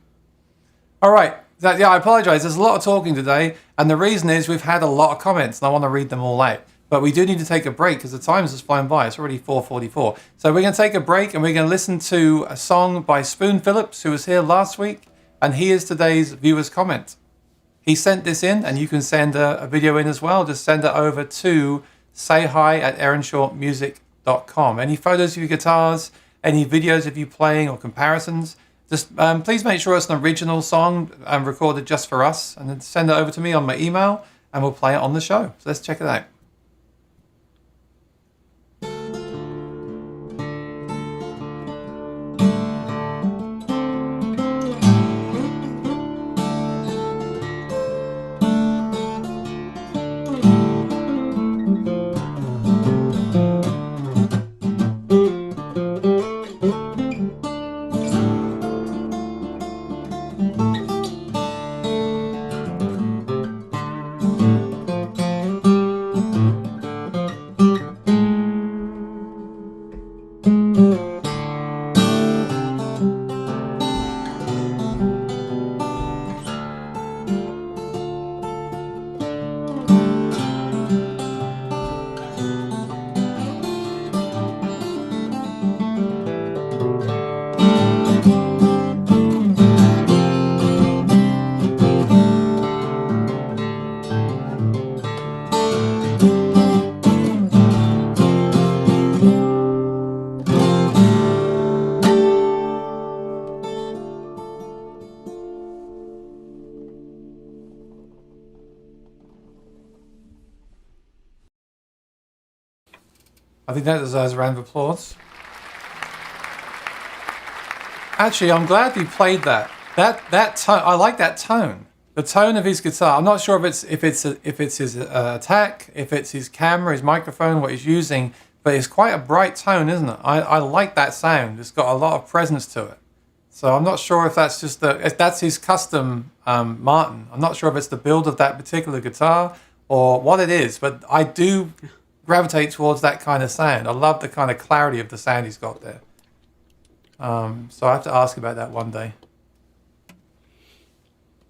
All right. I apologize. There's a lot of talking today, and the reason is we've had a lot of comments, and I want to read them all out. But we do need to take a break because the time has just flown by. It's already 4:44. So we're going to take a break, and we're going to listen to a song by Spoon Phillips, who was here last week, and he is today's viewer's comment. He sent this in, and you can send a video in as well. Just send it over to sayhi@aaronshawmusic.com. Any photos of your guitars, any videos of you playing or comparisons, just please make sure it's an original song recorded just for us, and then send it over to me on my email, and we'll play it on the show. So let's check it out. I think that deserves a round of applause. Actually, I'm glad you played that. That tone, I like that tone. The tone of his guitar. I'm not sure if it's his attack, if it's his camera, his microphone, what he's using, but it's quite a bright tone, isn't it? I like that sound. It's got a lot of presence to it. So I'm not sure if that's if that's his custom Martin. I'm not sure if it's the build of that particular guitar or what it is, but I do gravitate towards that kind of sound. I love the kind of clarity of the sound he's got there. So I have to ask about that one day.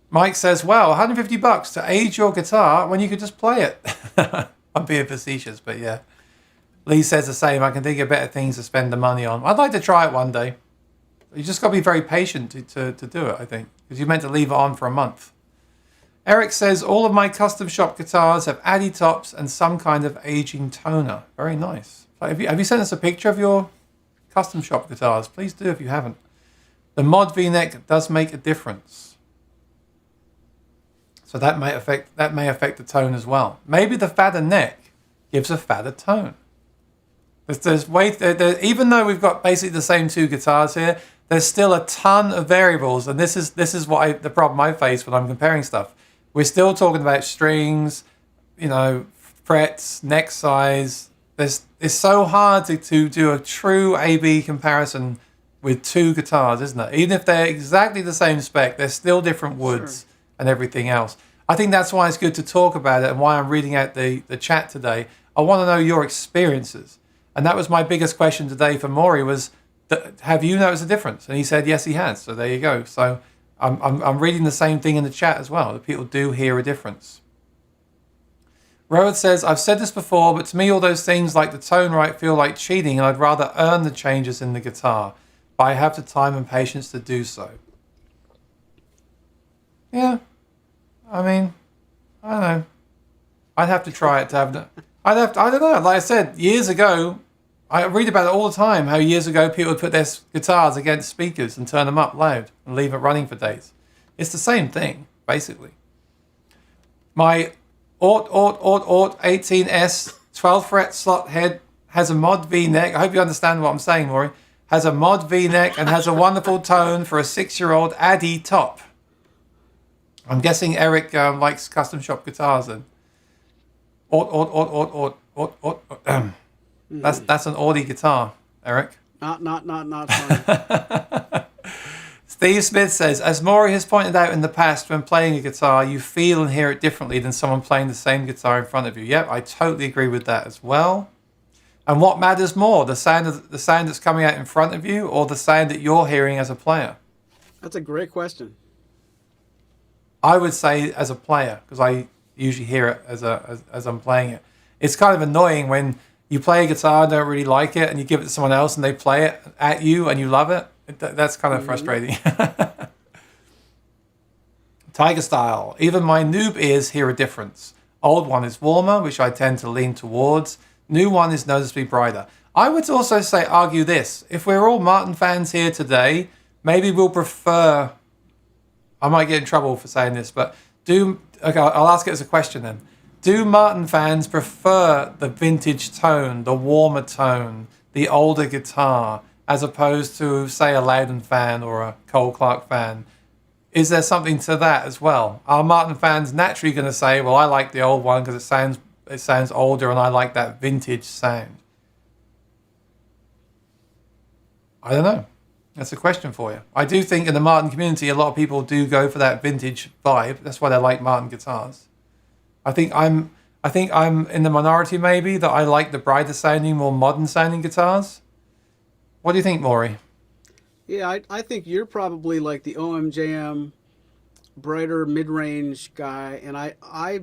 Mike says, wow, $150 to age your guitar when you could just play it. I'm being facetious, but yeah. Lee says the same. I can think of better things to spend the money on. I'd like to try it one day. You just got to be very patient to do it, I think, because you're meant to leave it on for a month. Eric says, all of my custom shop guitars have Addy tops and some kind of aging toner. Very nice. Have you sent us a picture of your custom shop guitars? Please do if you haven't. The mod V-neck does make a difference. So that may affect the tone as well. Maybe the fatter neck gives a fatter tone. Even though we've got basically the same two guitars here, there's still a ton of variables, and this is the problem I face when I'm comparing stuff. We're still talking about strings, frets, neck size. It's so hard to do a true A/B comparison with two guitars, isn't it? Even if they're exactly the same spec, they're still different woods and everything else. I think that's why it's good to talk about it and why I'm reading out the chat today. I want to know your experiences. And that was my biggest question today for Maury was, have you noticed a difference? And he said, yes, he has. So there you go. So I'm reading the same thing in the chat as well, that people do hear a difference. Rowan says, I've said this before, but to me all those things like the tone right feel like cheating, and I'd rather earn the changes in the guitar, but I have the time and patience to do so. Yeah. I mean, I don't know. I'd have to try it to have the... I don't know. Like I said, years ago, I read about it all the time, how years ago people would put their guitars against speakers and turn them up loud and leave it running for days. It's the same thing, basically. My Ort 18S 12 fret slot head has a mod V-neck. I hope you understand what I'm saying, Maury. Has a mod V-neck and has a wonderful tone for a 6-year-old Addy top. I'm guessing Eric likes custom shop guitars then. That's an Audi guitar, Eric.
Not funny.
Steve Smith says, as Maury has pointed out in the past, when playing a guitar, you feel and hear it differently than someone playing the same guitar in front of you. Yep, I totally agree with that as well. And what matters more, the sound that's coming out in front of you, or the sound that you're hearing as a player?
That's a great question.
I would say as a player, because I usually hear it as I'm playing it. It's kind of annoying when you play a guitar and don't really like it, and you give it to someone else and they play it at you and you love it. That's kind of frustrating. Tiger Style. Even my noob ears hear a difference. Old one is warmer, which I tend to lean towards. New one is noticeably brighter. I would also argue this. If we're all Martin fans here today, maybe we'll prefer... I might get in trouble for saying this, but I'll ask it as a question then. Do Martin fans prefer the vintage tone, the warmer tone, the older guitar, as opposed to, say, a Loudon fan or a Cole Clark fan? Is there something to that as well? Are Martin fans naturally going to say, well, I like the old one because it sounds older and I like that vintage sound? I don't know. That's a question for you. I do think in the Martin community, a lot of people do go for that vintage vibe. That's why they like Martin guitars. I think I'm in the minority maybe that I like the brighter sounding, more modern sounding guitars. What do you think, Maury?
Yeah, I think you're probably like the OMJM brighter mid-range guy, and I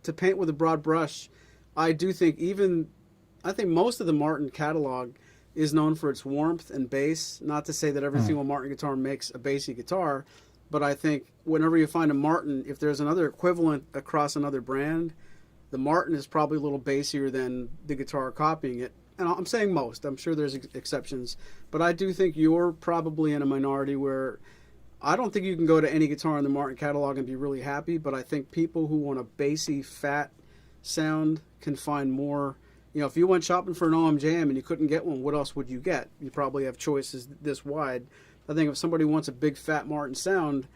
to paint with a broad brush, I do think I think most of the Martin catalog is known for its warmth and bass. Not to say that every single Martin guitar makes a bassy guitar, but I think whenever you find a Martin, if there's another equivalent across another brand, the Martin is probably a little bassier than the guitar copying it. And I'm saying most. I'm sure there's exceptions. But I do think you're probably in a minority where I don't think you can go to any guitar in the Martin catalog and be really happy, but I think people who want a bassy, fat sound can find more. You know, if you went shopping for an OMJM and you couldn't get one, what else would you get? You probably have choices this wide. I think if somebody wants a big, fat Martin sound,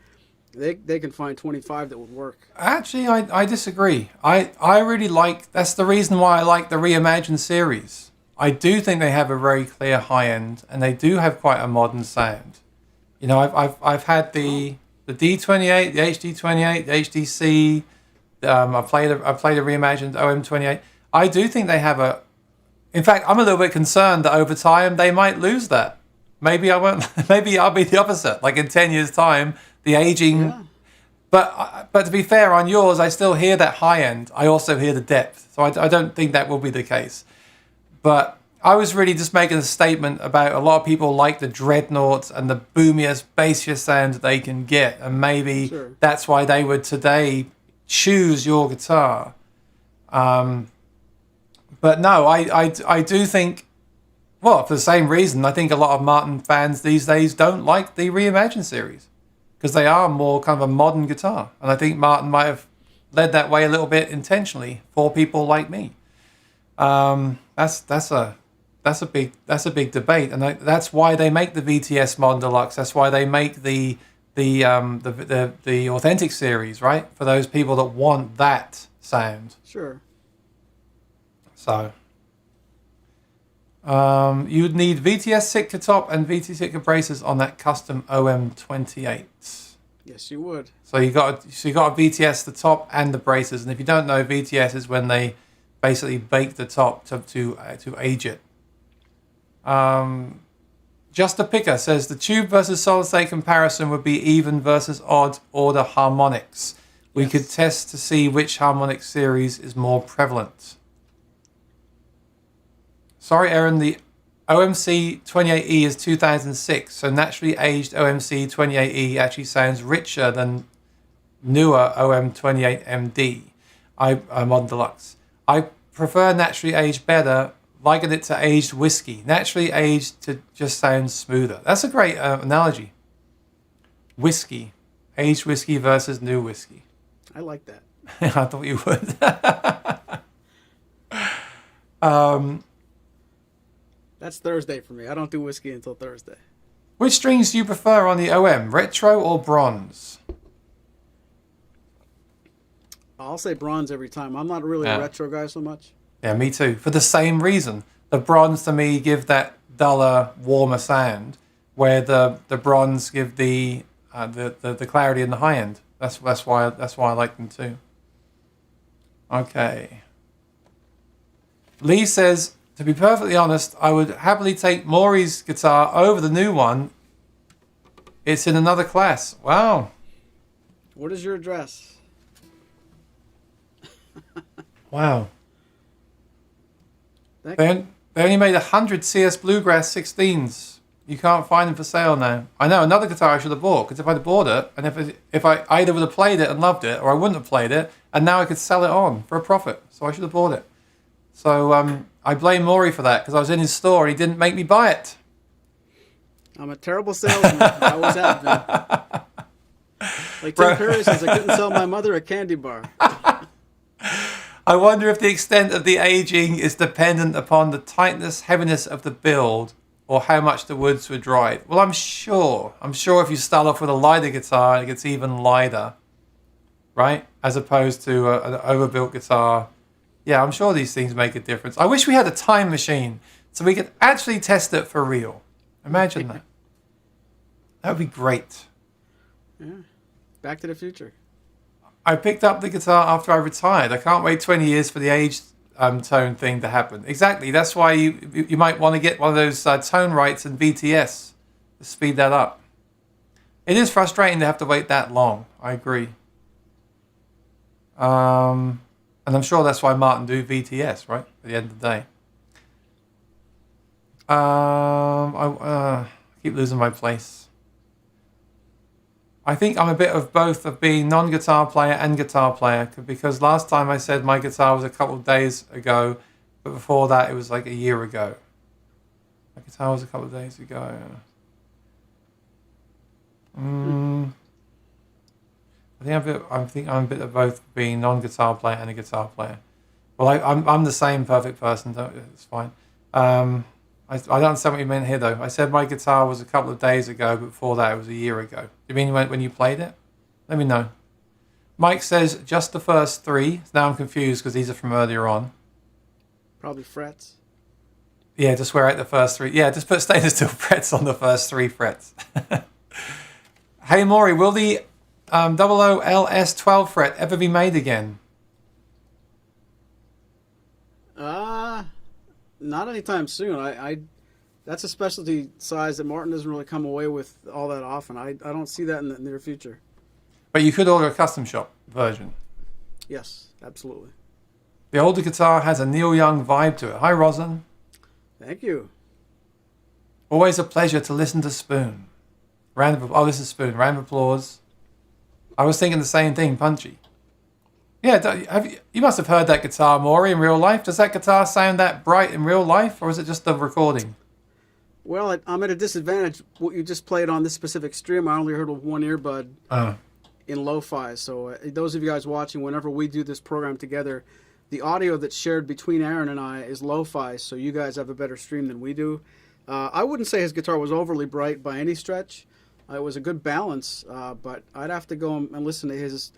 they can find 25 that would work.
Actually, I disagree. I really like... That's the reason why I like the Reimagined series. I do think they have a very clear high end, and they do have quite a modern sound. You know, I've had the D28, the HD28, the HDC. I played a Reimagined OM28. I do think they have a... In fact, I'm a little bit concerned that over time they might lose that. Maybe I won't. Maybe I'll be the opposite. Like in 10 years' time, the aging... Yeah. But to be fair, on yours, I still hear that high end. I also hear the depth. So I don't think that will be the case. But I was really just making a statement about a lot of people like the dreadnoughts and the boomiest, bassiest sound that they can get. And maybe that's why they would today choose your guitar. But no, I do think, well, for the same reason, I think a lot of Martin fans these days don't like the Reimagined series because they are more kind of a modern guitar. And I think Martin might have led that way a little bit intentionally for people like me. That's a big debate, and that's why they make the VTS Modern Deluxe. That's why they make the Authentic series, right? For those people that want that sound.
Sure.
So, you would need VTS Sitka top and VTS Sitka braces on that custom OM28.
Yes, you would.
So you got a VTS the top and the braces, and if you don't know, VTS is when they basically bake the top to age it. Just a Picker says the tube versus solid state comparison would be even versus odd order harmonics. We could test to see which harmonic series is more prevalent. Sorry, Aaron, the OMC 28E is 2006, so naturally aged OMC 28E actually sounds richer than newer OM 28MD, Modern Deluxe. I prefer naturally aged better, liken it to aged whiskey. Naturally aged to just sound smoother. That's a great analogy. Whiskey. Aged whiskey versus new whiskey.
I like that.
I thought you would.
That's Thursday for me. I don't do whiskey until Thursday.
Which strings do you prefer on the OM? Retro or bronze?
I'll say bronze every time. I'm not really a retro guy so much.
Yeah, me too. For the same reason. The bronze to me give that duller, warmer sound. where the bronze give the clarity in the high end. That's why I like them too. Okay. Lee says, to be perfectly honest, I would happily take Maury's guitar over the new one. It's in another class. Wow.
What is your address?
Wow. They only made 100 CS Bluegrass 16s. You can't find them for sale now. I know, another guitar I should have bought, because if I'd have bought it, and if I either would have played it and loved it, or I wouldn't have played it, and now I could sell it on for a profit. So I should have bought it. So I blame Maury for that, because I was in his store and he didn't make me buy it.
I'm a terrible salesman. I always have been. Like Tim Curry says, I couldn't sell my mother a candy bar.
I wonder if the extent of the aging is dependent upon the tightness, heaviness of the build, or how much the woods were dried. Well, I'm sure if you start off with a lighter guitar, it gets even lighter, right? As opposed to an overbuilt guitar. Yeah, I'm sure these things make a difference. I wish we had a time machine so we could actually test it for real. Imagine that. That would be great.
Yeah. Back to the Future.
I picked up the guitar after I retired. I can't wait 20 years for the age tone thing to happen. Exactly. That's why you might want to get one of those tone rights in VTS to speed that up. It is frustrating to have to wait that long. I agree. And I'm sure that's why Martin do VTS, right? At the end of the day. I keep losing my place. I think I'm a bit of both of being non-guitar player and guitar player, because last time I said my guitar was a couple of days ago, but before that it was like a year ago. My guitar was a couple of days ago. I think I'm a bit of both being non-guitar player and a guitar player. Well, I'm the same perfect person. It's fine. I don't understand what you meant here, though. I said my guitar was a couple of days ago, but before that it was a year ago. Do you mean when you played it? Let me know. Mike says just the first three. Now I'm confused because these are from earlier on.
Probably frets.
Yeah, just wear out the first three. Yeah, just put stainless steel frets on the first three frets. Hey, Maury, will the 00LS 12 fret ever be made again?
Not anytime soon. I that's a specialty size that Martin doesn't really come away with all that often. I don't see that in the near future.
But you could order a custom shop version.
Yes, absolutely.
The older guitar has a Neil Young vibe to it. Hi, Rosin.
Thank you.
Always a pleasure to listen to Spoon. This is Spoon. Round of applause. I was thinking the same thing, Punchy. Yeah, you must have heard that guitar, Maury, in real life. Does that guitar sound that bright in real life, or is it just the recording?
Well, I'm at a disadvantage. What you just played on this specific stream, I only heard with one earbud in lo-fi. So those of you guys watching, whenever we do this program together, the audio that's shared between Aaron and I is lo-fi, so you guys have a better stream than we do. I wouldn't say his guitar was overly bright by any stretch. It was a good balance, but I'd have to go and listen to his...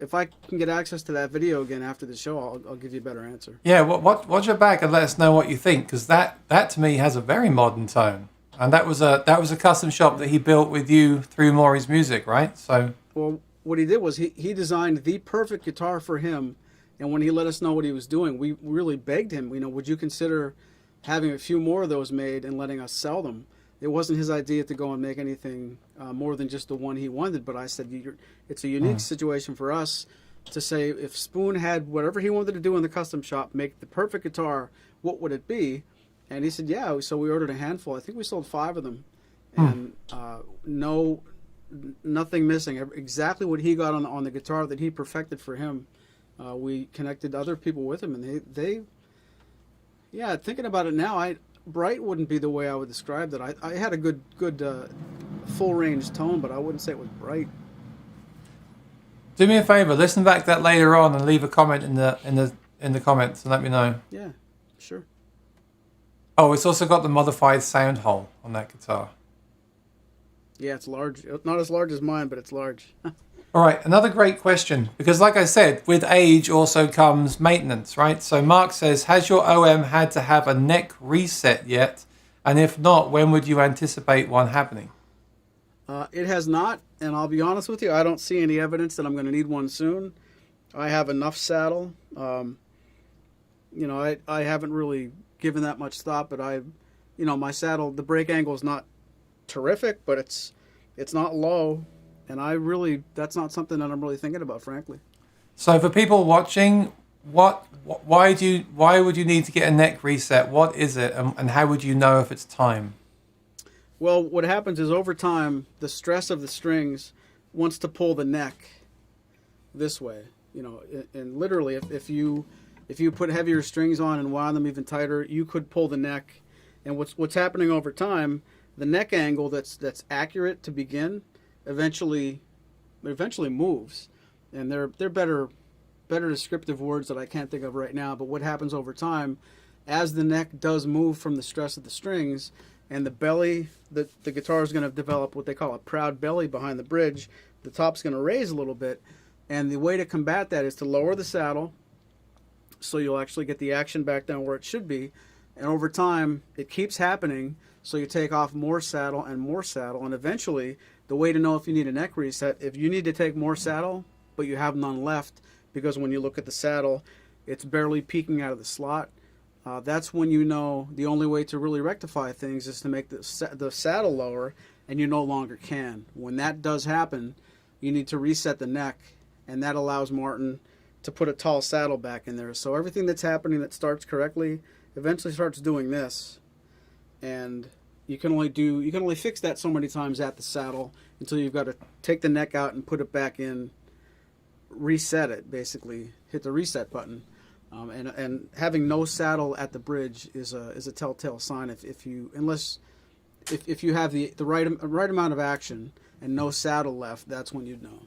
if I can get access to that video again after the show, I'll give you a better answer.
Yeah, watch your back and let us know what you think, because that to me has a very modern tone, and that was a custom shop that he built with you through Maury's music, right? So
well, what he did was he designed the perfect guitar for him, and when he let us know what he was doing, we really begged him. Would you consider having a few more of those made and letting us sell them? It wasn't his idea to go and make anything more than just the one he wanted, but I said it's a unique situation for us to say if Spoon had whatever he wanted to do in the custom shop, make the perfect guitar, what would it be? And he said, yeah. So we ordered a handful. I think we sold 5 of them, and nothing missing. Exactly what he got on the guitar that he perfected for him. We connected other people with him, and they thinking about it now, bright wouldn't be the way I would describe that. I had a good full range tone, but I wouldn't say it was bright.
Do me a favor, listen back to that later on and leave a comment in the comments and let me know.
Yeah, sure.
Oh, it's also got the modified sound hole on that guitar.
Yeah, it's large. Not as large as mine, but it's large.
All right, another great question, because like I said, with age also comes maintenance, right? So Mark says, has your OM had to have a neck reset yet? And if not, when would you anticipate one happening?
It has not, and I'll be honest with you, I don't see any evidence that I'm going to need one soon. I have enough saddle. I haven't really given that much thought, but my saddle, the brake angle is not terrific, but it's not low, and that's not something that I'm really thinking about, frankly.
So for people watching, why would you need to get a neck reset? What is it, and how would you know if it's time?
Well, what happens is over time, the stress of the strings wants to pull the neck this way. And literally, if you put heavier strings on and wound them even tighter, you could pull the neck. And what's happening over time, the neck angle that's accurate to begin eventually moves. And they're better descriptive words that I can't think of right now. But what happens over time, as the neck does move from the stress of the strings, and the belly, the guitar is going to develop what they call a proud belly behind the bridge. The top's going to raise a little bit. And the way to combat that is to lower the saddle, so you'll actually get the action back down where it should be. And over time, it keeps happening, so you take off more saddle, and eventually, the way to know if you need a neck reset, if you need to take more saddle, but you have none left, because when you look at the saddle, it's barely peeking out of the slot, that's when you know the only way to really rectify things is to make the saddle lower, and you no longer can. When that does happen, you need to reset the neck, and that allows Martin to put a tall saddle back in there. So everything that's happening that starts correctly eventually starts doing this, and you can only fix that so many times at the saddle until you've got to take the neck out and put it back in, reset it, basically hit the reset button. And having no saddle at the bridge is a telltale sign. If you have the right amount of action and no saddle left, that's when you'd know.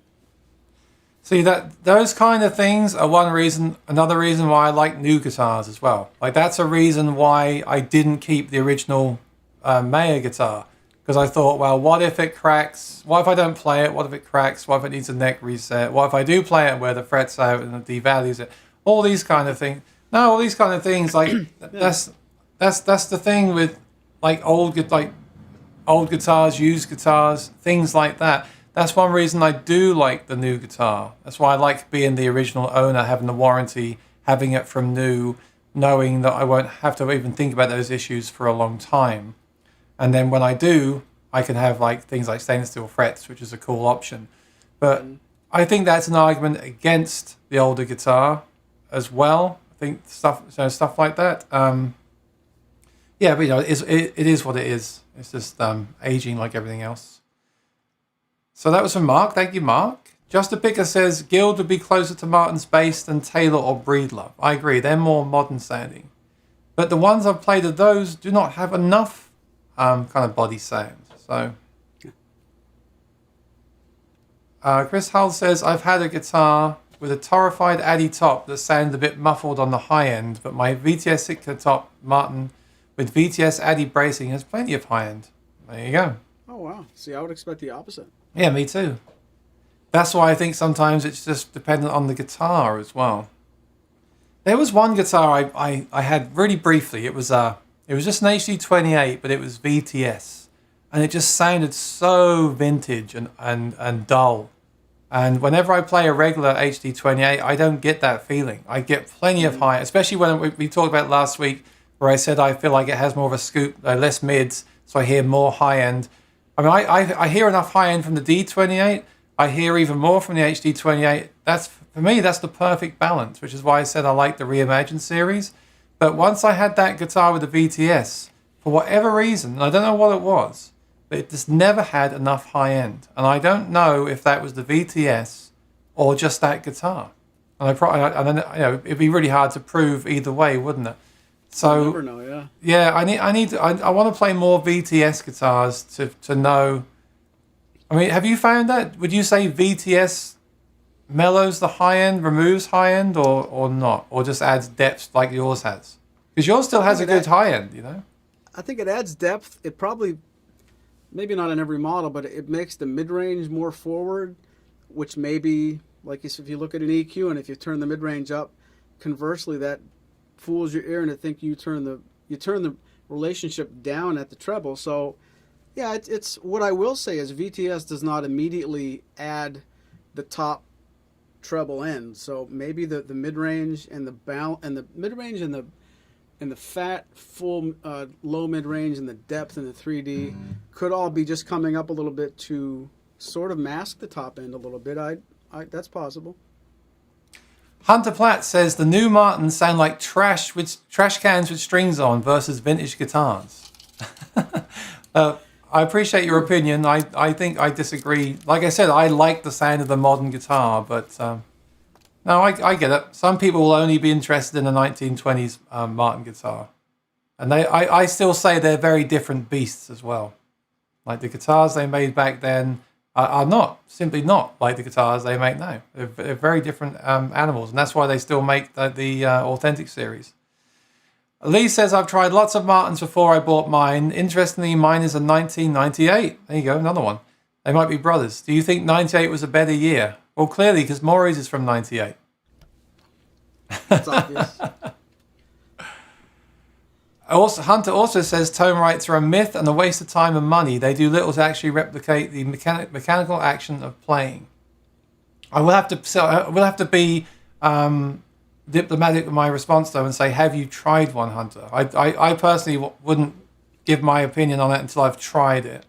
See, that those kind of things are one reason. Another reason why I like new guitars as well. Like that's a reason why I didn't keep the original Mayer guitar, because I thought, well, what if it cracks? What if I don't play it? What if it cracks? What if it needs a neck reset? What if I do play it where the fret's out and it devalues it? All these kind of things. No, all these kind of things. Like that's the thing with like old guitars, used guitars, things like that. That's one reason I do like the new guitar. That's why I like being the original owner, having the warranty, having it from new, knowing that I won't have to even think about those issues for a long time. And then when I do, I can have like things like stainless steel frets, which is a cool option. But I think that's an argument against the older guitar as well. I think stuff like that. Yeah, but it is what it is. It's just aging like everything else. So that was from Mark. Thank you, Mark. Just a Picker says Guild would be closer to Martin's bass than Taylor or Breedlove. I agree. They're more modern sounding. But the ones I've played of those do not have enough kind of body sound. So Chris Hull says, I've had a guitar with a torrified Addy top that sounded a bit muffled on the high end, but my VTS Sitka top Martin with VTS Addy bracing has plenty of high end. There you go.
Oh, wow. See, I would expect the opposite.
Yeah, me too. That's why I think sometimes it's just dependent on the guitar as well. There was one guitar I had really briefly. It was just an HD28, but it was VTS, and it just sounded so vintage and dull. And whenever I play a regular HD28, I don't get that feeling. I get plenty of high, especially when we talked about last week, where I said I feel like it has more of a scoop, less mids, so I hear more high end. I mean, I hear enough high end from the D28. I hear even more from the HD28. For me, that's the perfect balance, which is why I said I like the Reimagined series. But once I had that guitar with the VTS, for whatever reason, and I don't know what it was, but it just never had enough high end. And I don't know if that was the VTS or just that guitar. And it'd be really hard to prove either way, wouldn't it? So
You'll never know, yeah.
Yeah, I want to play more VTS guitars to know. I mean, have you found that? Would you say VTS mellows the high end, removes high end, or not, or just adds depth like yours has? Because yours still has a good high end, you know.
I think it adds depth. It probably, maybe not in every model, but it makes the mid range more forward, which maybe like if you look at an EQ and if you turn the mid range up, conversely that fools your ear and I think you turn the relationship down at the treble. So, yeah, it's what I will say is VTS does not immediately add the top treble end. So maybe the mid range and the mid range and the fat full low mid range and the depth and the 3D could all be just coming up a little bit to sort of mask the top end a little bit. That's possible.
Hunter Platt says the new Martins sound like trash cans with strings on versus vintage guitars. I appreciate your opinion. I think I disagree. Like I said, I like the sound of the modern guitar, but no, I get it. Some people will only be interested in the 1920s Martin guitar. And I still say they're very different beasts as well. Like the guitars they made back then are simply not like the guitars they make now. They're very different animals, and that's why they still make the Authentic series. Lee says, I've tried lots of Martins before I bought mine. Interestingly, mine is a 1998. There you go, another one. They might be brothers. Do you think 98 was a better year? Well, clearly, because Maury's is from 98.
That's obvious.
Hunter also says tone rights are a myth and a waste of time and money. They do little to actually replicate the mechanical action of playing. I will have to be diplomatic with my response though and say, have you tried one, Hunter? I personally wouldn't give my opinion on it until I've tried it.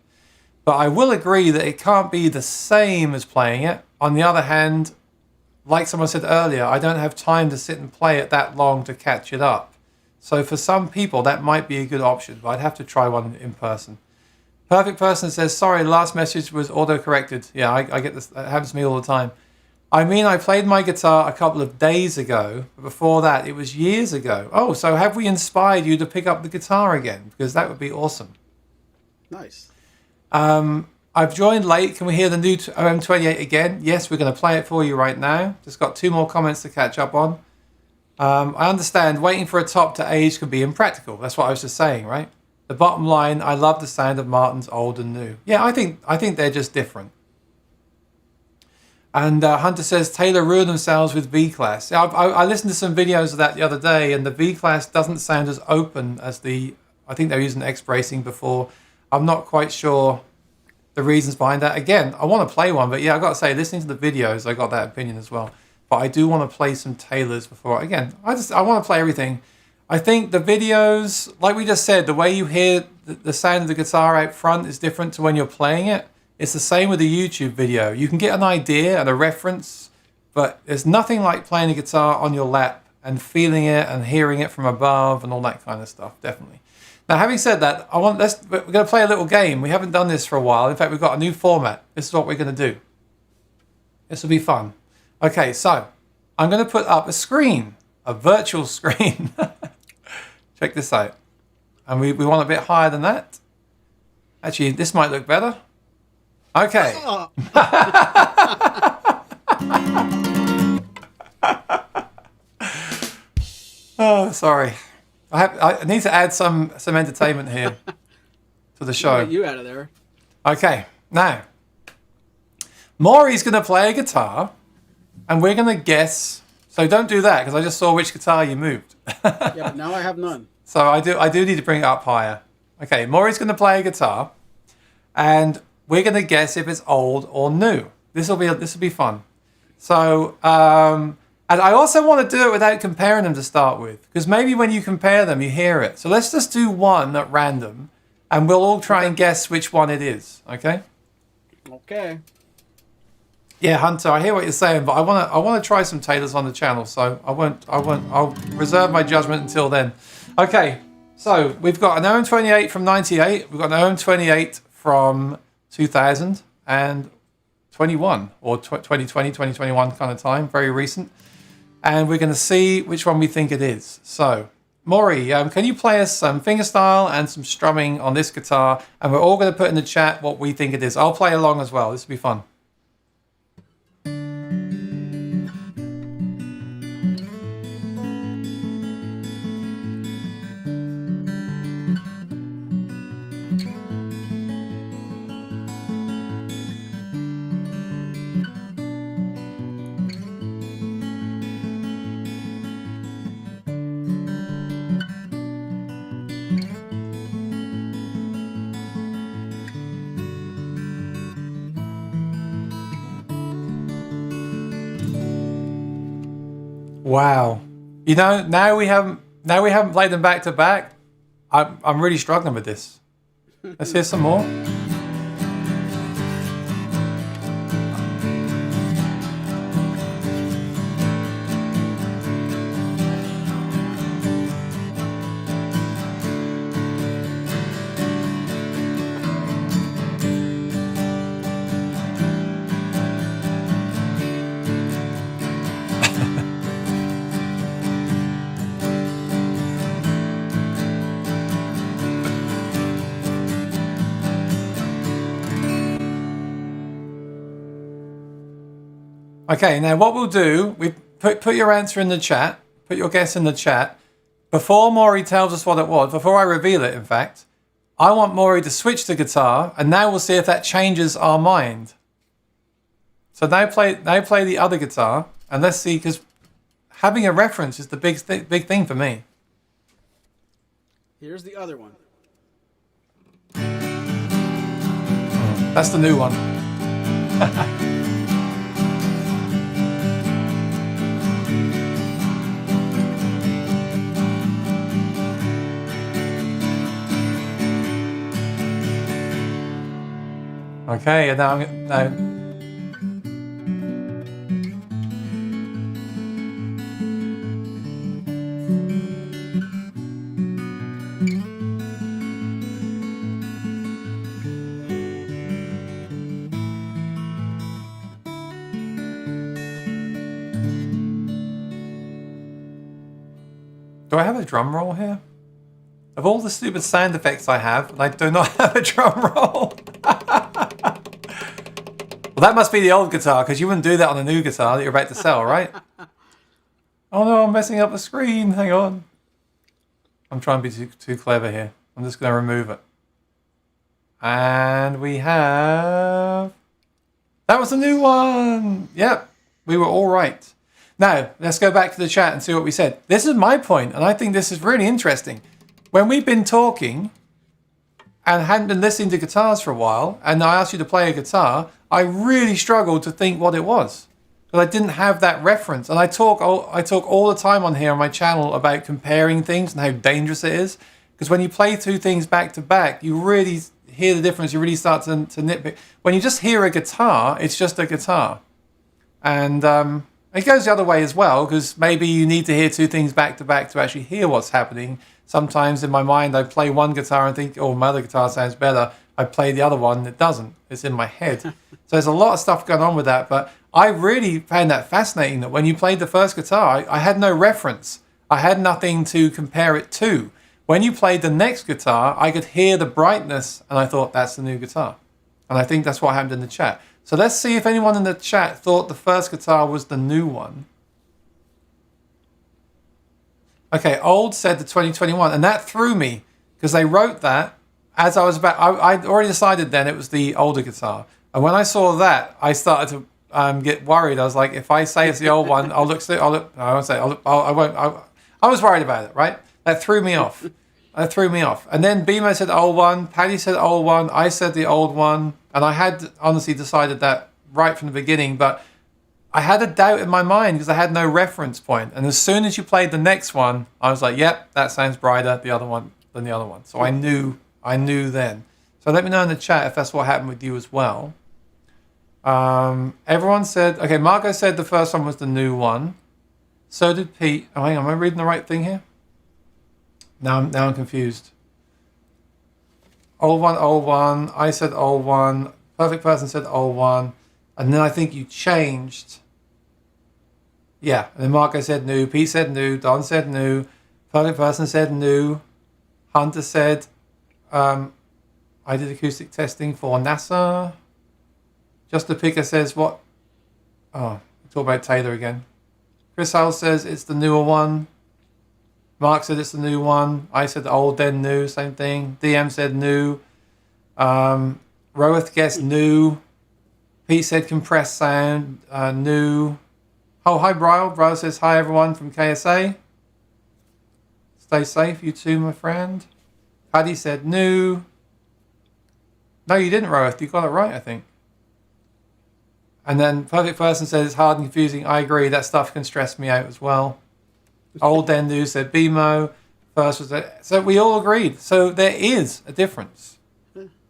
But I will agree that it can't be the same as playing it. On the other hand, like someone said earlier, I don't have time to sit and play it that long to catch it up. So for some people, that might be a good option, but I'd have to try one in person. Perfect Person says, sorry, the last message was auto-corrected. Yeah, I get this. That happens to me all the time. I mean, I played my guitar a couple of days ago, but before that, it was years ago. Oh, so have we inspired you to pick up the guitar again? Because that would be awesome.
Nice.
I've joined late. Can we hear the new OM28 again? Yes, we're going to play it for you right now. Just got 2 more comments to catch up on. I understand waiting for a top to age can be impractical. That's what I was just saying, right? The bottom line, I love the sound of Martin's old and new. Yeah, I think they're just different. And Hunter says Taylor ruined themselves with V-Class. I listened to some videos of that the other day, and the V-Class doesn't sound as open as I think they were using X bracing before. I'm not quite sure the reasons behind that. Again, I want to play one, but yeah, I got to say, listening to the videos, I got that opinion as well. But I do want to play some Taylors before. Again, I want to play everything. I think the videos, like we just said, the way you hear the sound of the guitar out front is different to when you're playing it. It's the same with a YouTube video. You can get an idea and a reference, but there's nothing like playing a guitar on your lap and feeling it and hearing it from above and all that kind of stuff, definitely. Now, having said that, we're going to play a little game. We haven't done this for a while. In fact, we've got a new format. This is what we're going to do. This will be fun. Okay, so I'm going to put up a screen, a virtual screen. Check this out. And we want a bit higher than that. Actually, this might look better. Okay. Oh, sorry. I need to add some entertainment here to the show.
Get you out of there.
Okay, now Maury's going to play a guitar, and we're going to guess. So don't do that because I just saw which guitar you moved.
Yeah, but now I have none.
So I do need to bring it up higher. Okay, Maury's going to play a guitar, and we're going to guess if it's old or new. This will be fun. So, and I also want to do it without comparing them to start with, because maybe when you compare them, you hear it. So let's just do one at random, and we'll all try and guess which one it is. Okay?
Okay.
Yeah, Hunter, I hear what you're saying, but I want to try some Taylors on the channel, so I'll reserve my judgment until then. Okay, so we've got an OM28 from 98, we've got an OM28 from 2021, or 2020, 2021 kind of time, very recent. And we're going to see which one we think it is. So, Maury, can you play us some fingerstyle and some strumming on this guitar? And we're all going to put in the chat what we think it is. I'll play along as well. This will be fun. Wow. You know, now we haven't played them back to back. I'm really struggling with this. Let's hear some more. Okay, now what we'll do, we put your answer in the chat, put your guess in the chat. Before Maury tells us what it was, before I reveal it, in fact, I want Maury to switch to guitar, and now we'll see if that changes our mind. So now play the other guitar, and let's see, because having a reference is the big thing for me.
Here's the other one.
That's the new one. Okay, and now do I have a drum roll here? Of all the stupid sound effects I have, I do not have a drum roll. Well, that must be the old guitar, because you wouldn't do that on a new guitar that you're about to sell, right? Oh no, I'm messing up the screen. Hang on. I'm trying to be too clever here. I'm just going to remove it. And we have... That was the new one! Yep, we were all right. Now, let's go back to the chat and see what we said. This is my point, and I think this is really interesting. When we've been talking and hadn't been listening to guitars for a while, and I asked you to play a guitar, I really struggled to think what it was. Because I didn't have that reference. And I talk all the time on here on my channel about comparing things and how dangerous it is. Because when you play two things back to back, you really hear the difference. You really start to nitpick. When you just hear a guitar, it's just a guitar. And it goes the other way as well, because maybe you need to hear two things back to back to actually hear what's happening. Sometimes in my mind, I play one guitar and think, oh, my other guitar sounds better. I play the other one and it doesn't. It's in my head. So there's a lot of stuff going on with that. But I really found that fascinating that when you played the first guitar, I had no reference. I had nothing to compare it to. When you played the next guitar, I could hear the brightness and I thought, that's the new guitar. And I think that's what happened in the chat. So let's see if anyone in the chat thought the first guitar was the new one. Okay, Old said the 2021, and that threw me because they wrote that as I was about. I'd already decided then it was the older guitar, and when I saw that, I started to get worried. I was like, if I say it's the old one, I'll look. I won't say. I won't. I was worried about it. Right? That threw me off. That threw me off. And then Bimo said old one. Paddy said old one. I said the old one, and I had honestly decided that right from the beginning, but I had a doubt in my mind because I had no reference point. And as soon as you played the next one, I was like, yep, that sounds brighter than the other one. So I knew then. So let me know in the chat if that's what happened with you as well. Everyone said, okay, Marco said the first one was the new one. So did Pete. Oh, hang on, am I reading the right thing here? Now I'm confused. Old one. I said old one. Perfect Person said old one. And then I think you changed. Yeah, and then Marco said new, Pete said new, Don said new, Perfect Person said new, Hunter said, I did acoustic testing for NASA. Just the Picker says what? Oh, talk about Taylor again. Chris Howell says it's the newer one. Mark said it's the new one. I said old, then new, same thing. DM said new. Roeth guessed new. Pete said compressed sound, new. Oh, hi, Bryle. Bryle says, hi, everyone from KSA. Stay safe, you too, my friend. Paddy said new. No, you didn't, Roeth. You got it right, I think. And then Perfect Person says it's hard and confusing. I agree. That stuff can stress me out as well. Old Dendu said BMO. First was so we all agreed. So there is a difference.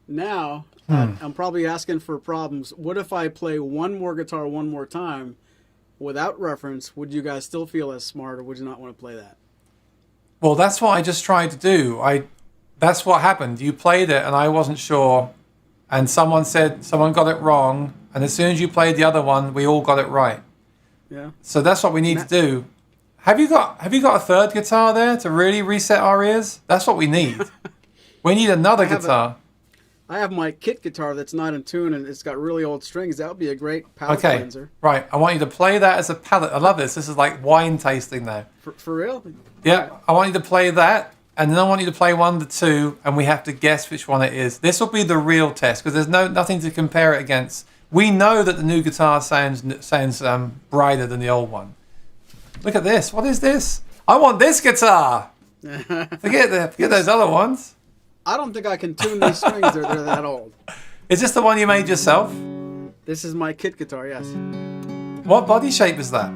Now, I'm probably asking for problems. What if I play one more guitar one more time without reference? Would you guys still feel as smart, or would you not want to play that?
Well, that's what I just tried to do. That's what happened. You played it, and I wasn't sure. And someone said someone got it wrong. And as soon as you played the other one, we all got it right.
Yeah.
So that's what we need to do. Have you got a third guitar there to really reset our ears? That's what we need. We need another guitar.
I have my kit guitar that's not in tune and it's got really old strings. That would be a great palate cleanser.
Right. I want you to play that as a palette. I love this. This is like wine tasting now.
For real?
Yeah.
Right.
I want you to play that, and then I want you to play 1 to 2, and we have to guess which one it is. This will be the real test because there's nothing to compare it against. We know that the new guitar sounds brighter than the old one. Look at this. What is this? I want this guitar. Forget those other ones.
I don't think I can tune these strings. They're that old.
Is this the one you made yourself?
This is my kit guitar, yes.
What body shape is that?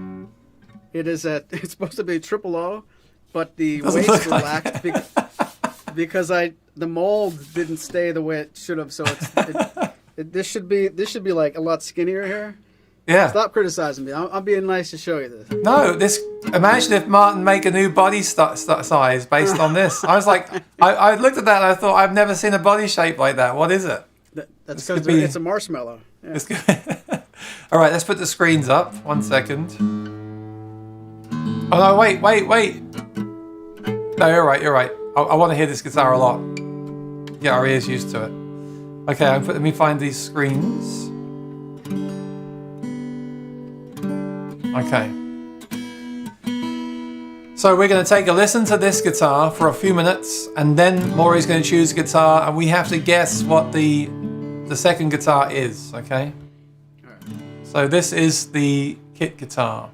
It is it's supposed to be triple O, but the
Doesn't
weights
look like
relaxed because the mold didn't stay the way it should have. So this should be like a lot skinnier here.
Yeah.
Stop criticizing me. I'm being nice to show you this.
No, imagine if Martin make a new body size based on this. I was like, I looked at that and I thought, I've never seen a body shape like that. What is it?
That's because it's a marshmallow. Yeah.
All right, let's put the screens up. 1 second. Oh, no, wait. No, you're right. I want to hear this guitar a lot. Get our ears used to it. Okay, let me find these screens. Okay. So we're going to take a listen to this guitar for a few minutes, and then Maury's going to choose a guitar, and we have to guess what the second guitar is, okay?
All right.
So this is the kit guitar.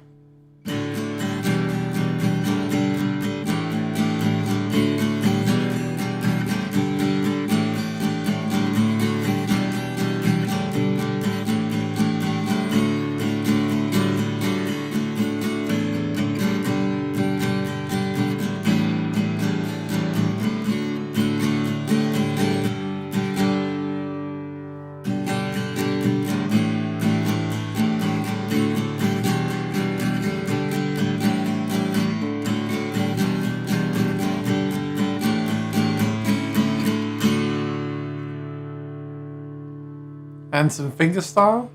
And some fingerstyle.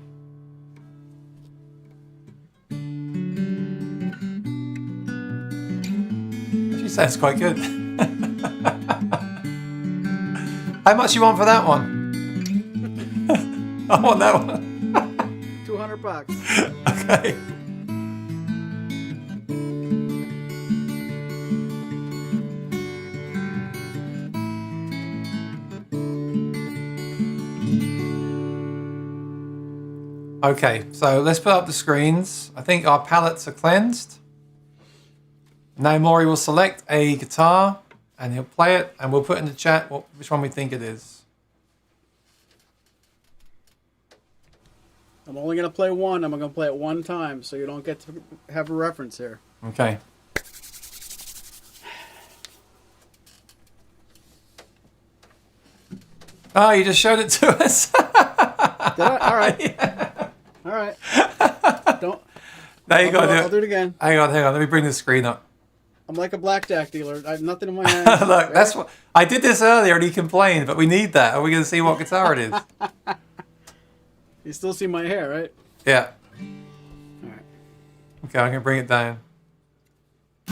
Actually sounds quite good. How much you want for that one? I want that one.
$200.
Okay. Okay, so let's put up the screens. I think our palettes are cleansed. Now Maury will select a guitar and he'll play it, and we'll put in the chat which one we think it is.
I'm only going to play one. I'm going to play it one time, so you don't get to have a reference here.
Okay. Oh, you just showed it to us.
Did I? All right.
Yeah.
All right. Don't.
Now you got to do it.
I'll do it again.
Hang on. Let me bring the screen up.
I'm like a blackjack dealer. I have nothing in my hands.
Look,
right?
that's what I did this earlier, and he complained. But we need that. Are we going to see what guitar it is?
You still see my hair, right?
Yeah.
All right.
Okay, I'm going to bring it down.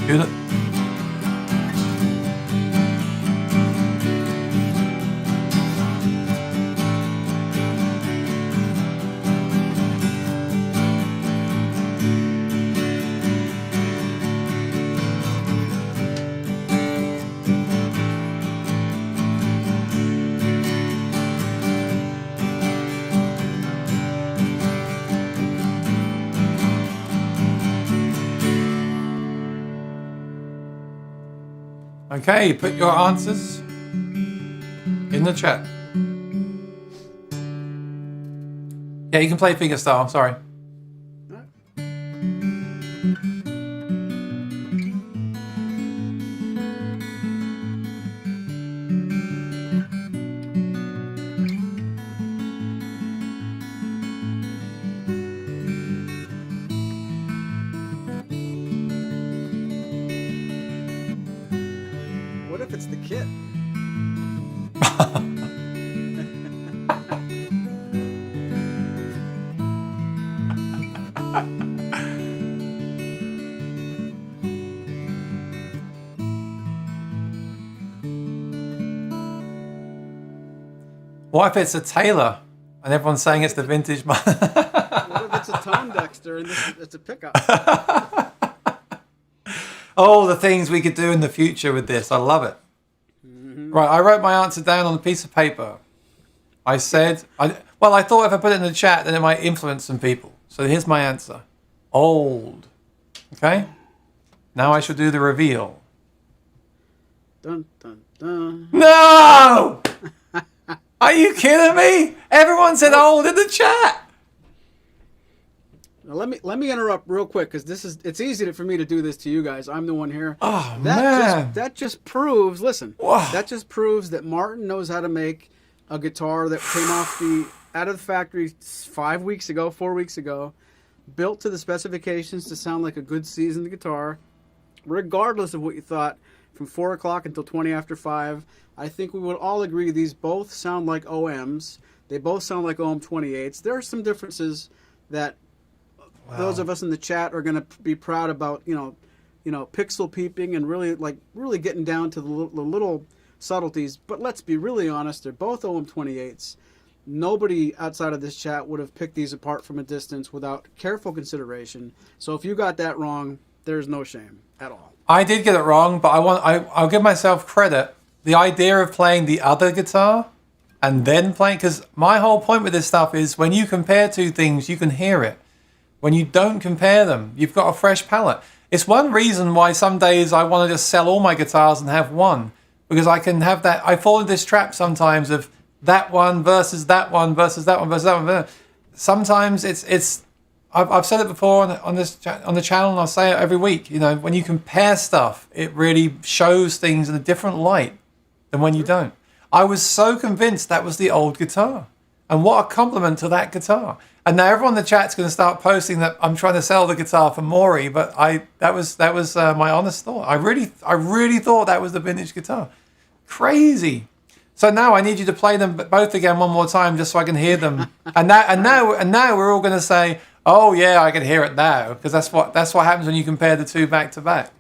Do it. Okay, put your answers in the chat. Yeah, you can play fingerstyle. Sorry.
What if it's the kit?
What if it's a Taylor and everyone's saying it's the vintage one?
What if it's a tone Dexter and it's a pickup?
Oh, the things we could do in the future with this. I love it. Mm-hmm. Right, I wrote my answer down on a piece of paper. I said, I thought if I put it in the chat, then it might influence some people. So here's my answer. Old. Okay? Now I shall do the reveal.
Dun, dun, dun.
No! Are you kidding me? Everyone said old in the chat.
Now let me interrupt real quick because it's easy for me to do this to you guys. I'm the one here.
Oh, man.
That just proves. Listen,
Whoa.
that just proves that Martin knows how to make a guitar that came out of the factory 4 weeks ago, built to the specifications to sound like a good seasoned guitar, regardless of what you thought. From 4 o'clock until 20 after 5, I think we would all agree these both sound like OMs. They both sound like OM 28s. There are some differences that those of us in the chat are going to be proud about. You know, pixel peeping and really getting down to the little subtleties. But let's be really honest, they're both OM 28s. Nobody outside of this chat would have picked these apart from a distance without careful consideration. So if you got that wrong, there's no shame at all.
I did get it wrong, but I'll give myself credit. The idea of playing the other guitar and then playing, because my whole point with this stuff is when you compare two things, you can hear it. When you don't compare them, you've got a fresh palette. It's one reason why some days I want to just sell all my guitars and have one, because I can have that. I fall into this trap sometimes of that one versus that one versus that one versus that one. Sometimes it's. I've said it before on the channel, and I'll say it every week. You know, when you compare stuff, it really shows things in a different light than when you don't. I was so convinced that was the old guitar, and what a compliment to that guitar. And now everyone in the chat's going to start posting that I'm trying to sell the guitar for Maury, but that was my honest thought. I really thought that was the vintage guitar. Crazy. So now I need you to play them both again one more time just so I can hear them. And now we're all going to say, oh yeah, I can hear it now, because that's what happens when you compare the two back to back.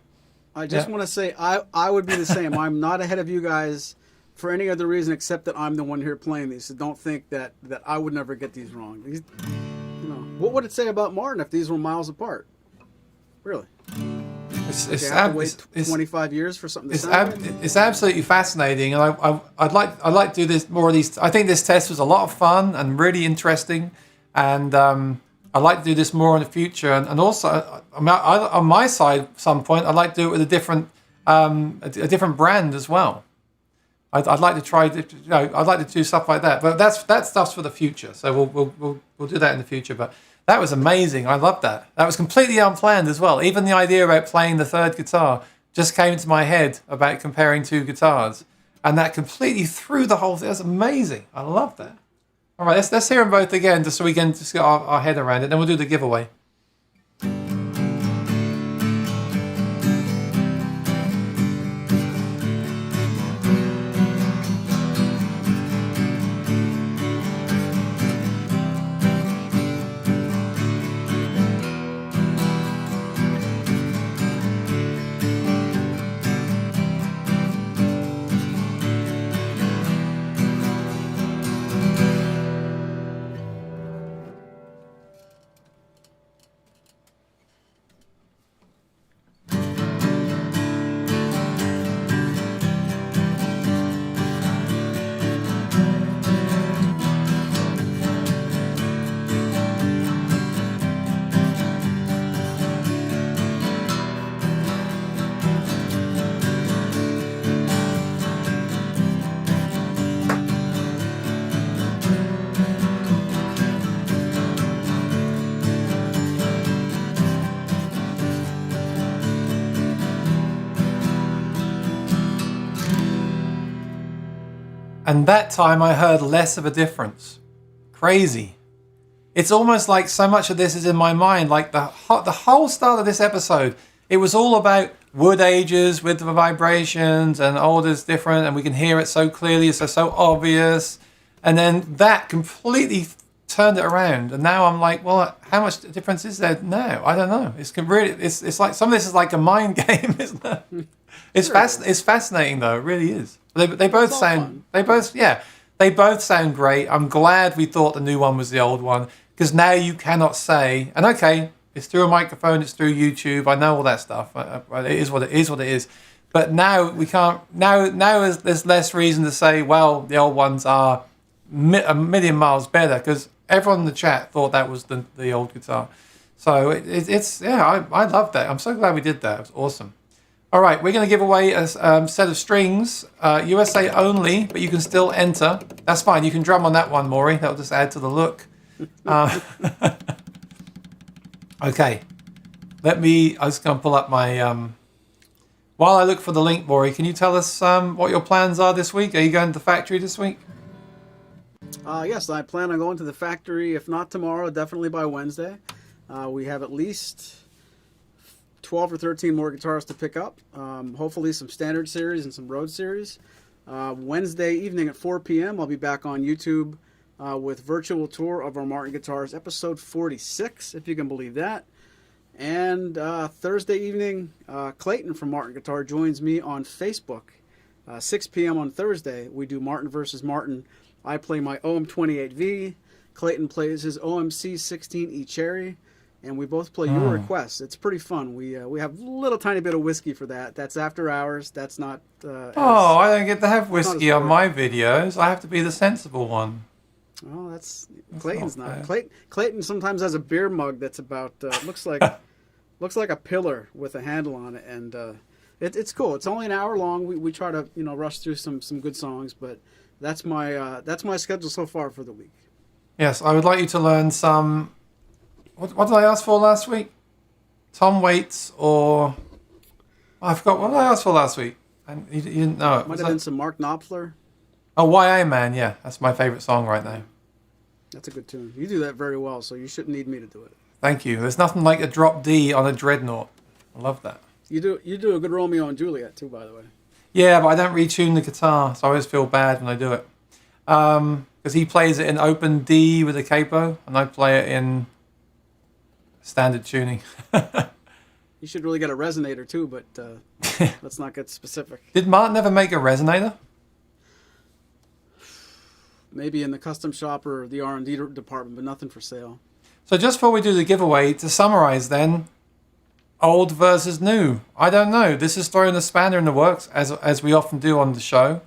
I just want to say I would be the same. I'm not ahead of you guys for any other reason except that I'm the one here playing these. So don't think that I would never get these wrong. These, what would it say about Martin if these were miles apart? Really? It's 25 years for something to sound right?
It's absolutely fascinating, and I'd like to do this more of these. I think this test was a lot of fun and really interesting, and I'd like to do this more in the future. And also, on my side, at some point, I'd like to do it with a different brand as well. I'd like to try. I'd like to do stuff like that. But that stuff's for the future. So we'll do that in the future. But that was amazing. I loved that. That was completely unplanned as well. Even the idea about playing the third guitar just came into my head about comparing two guitars, and that completely threw the whole thing. That's amazing. I love that. All right, let's hear them both again, just so we can just get our head around it. Then we'll do the giveaway. And that time I heard less of a difference. Crazy. It's almost like so much of this is in my mind. Like the whole start of this episode, it was all about wood ages with the vibrations and there's different and we can hear it so clearly. It's so obvious. And then that completely turned it around. And now I'm like, well, how much difference is there now? I don't know. It's like some of this is like a mind game, isn't it? It's it's fascinating though. It really is. They both sound they both sound great. I'm glad we thought the new one was the old one because now you cannot say, and okay, it's through a microphone, it's through YouTube. I know all that stuff. It is what it is. But now we can't. Now there's less reason to say, well, the old ones are a million miles better because everyone in the chat thought that was the old guitar. So it's I love that. I'm so glad we did that. It was awesome. All right, we're going to give away a set of strings, USA only, but you can still enter. That's fine. You can drum on that one, Maury. That'll just add to the look. Okay. I was going to pull up my... while I look for the link, Maury, can you tell us what your plans are this week? Are you going to the factory this week?
Yes, I plan on going to the factory, if not tomorrow, definitely by Wednesday. We have at least 12 or 13 more guitars to pick up. Hopefully some standard series and some road series. Wednesday evening at 4 p.m. I'll be back on YouTube with virtual tour of our Martin guitars, episode 46, if you can believe that. And Thursday evening, Clayton from Martin Guitar joins me on Facebook. 6 p.m. on Thursday, we do Martin versus Martin. I play my OM28V. Clayton plays his OMC 16E Cherry. And we both play your requests. It's pretty fun. We have a little tiny bit of whiskey for that. That's after hours. That's not...
I don't get to have whiskey on my videos. I have to be the sensible one.
Oh, that's Clayton's not. Clayton sometimes has a beer mug that's about... looks like a pillar with a handle on it. And it's cool. It's only an hour long. We try to rush through some good songs. But that's my schedule so far for the week.
Yes, I would like you to learn some... What did I ask for last week? Tom Waits or... I forgot. What did I ask for last week? And you didn't know it.
Might have been some Mark Knopfler.
Oh, YA Man, yeah. That's my favourite song right now.
That's a good tune. You do that very well, so you shouldn't need me to do it.
Thank you. There's nothing like a drop D on a dreadnought. I love that.
You do a good Romeo and Juliet too, by the way.
Yeah, but I don't retune the guitar, so I always feel bad when I do it. Because he plays it in open D with a capo, and I play it in... standard tuning.
You should really get a resonator too, but let's not get specific.
Did Martin ever make a resonator?
Maybe in the custom shop or the R&D department, but nothing for sale.
So just before we do the giveaway, to summarize then, old versus new. I don't know. This is throwing a spanner in the works, as we often do on the show.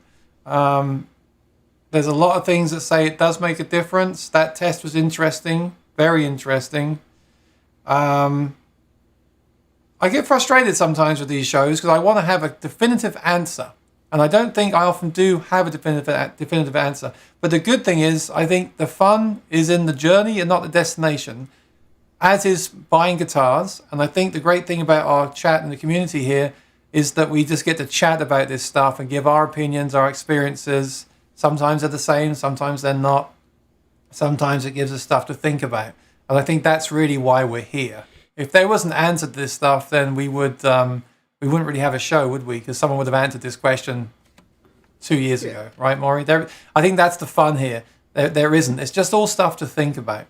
There's a lot of things that say it does make a difference. That test was interesting, very interesting. I get frustrated sometimes with these shows because I want to have a definitive answer. And I don't think I often do have a definitive answer. But the good thing is, I think the fun is in the journey and not the destination, as is buying guitars. And I think the great thing about our chat and the community here is that we just get to chat about this stuff and give our opinions, our experiences. Sometimes they're the same, sometimes they're not. Sometimes it gives us stuff to think about. And I think that's really why we're here. If there was an answer to this stuff, then we wouldn't really have a show, would we? Because someone would have answered this question 2 years ago, right, Maury? I think that's the fun here. There isn't. It's just all stuff to think about.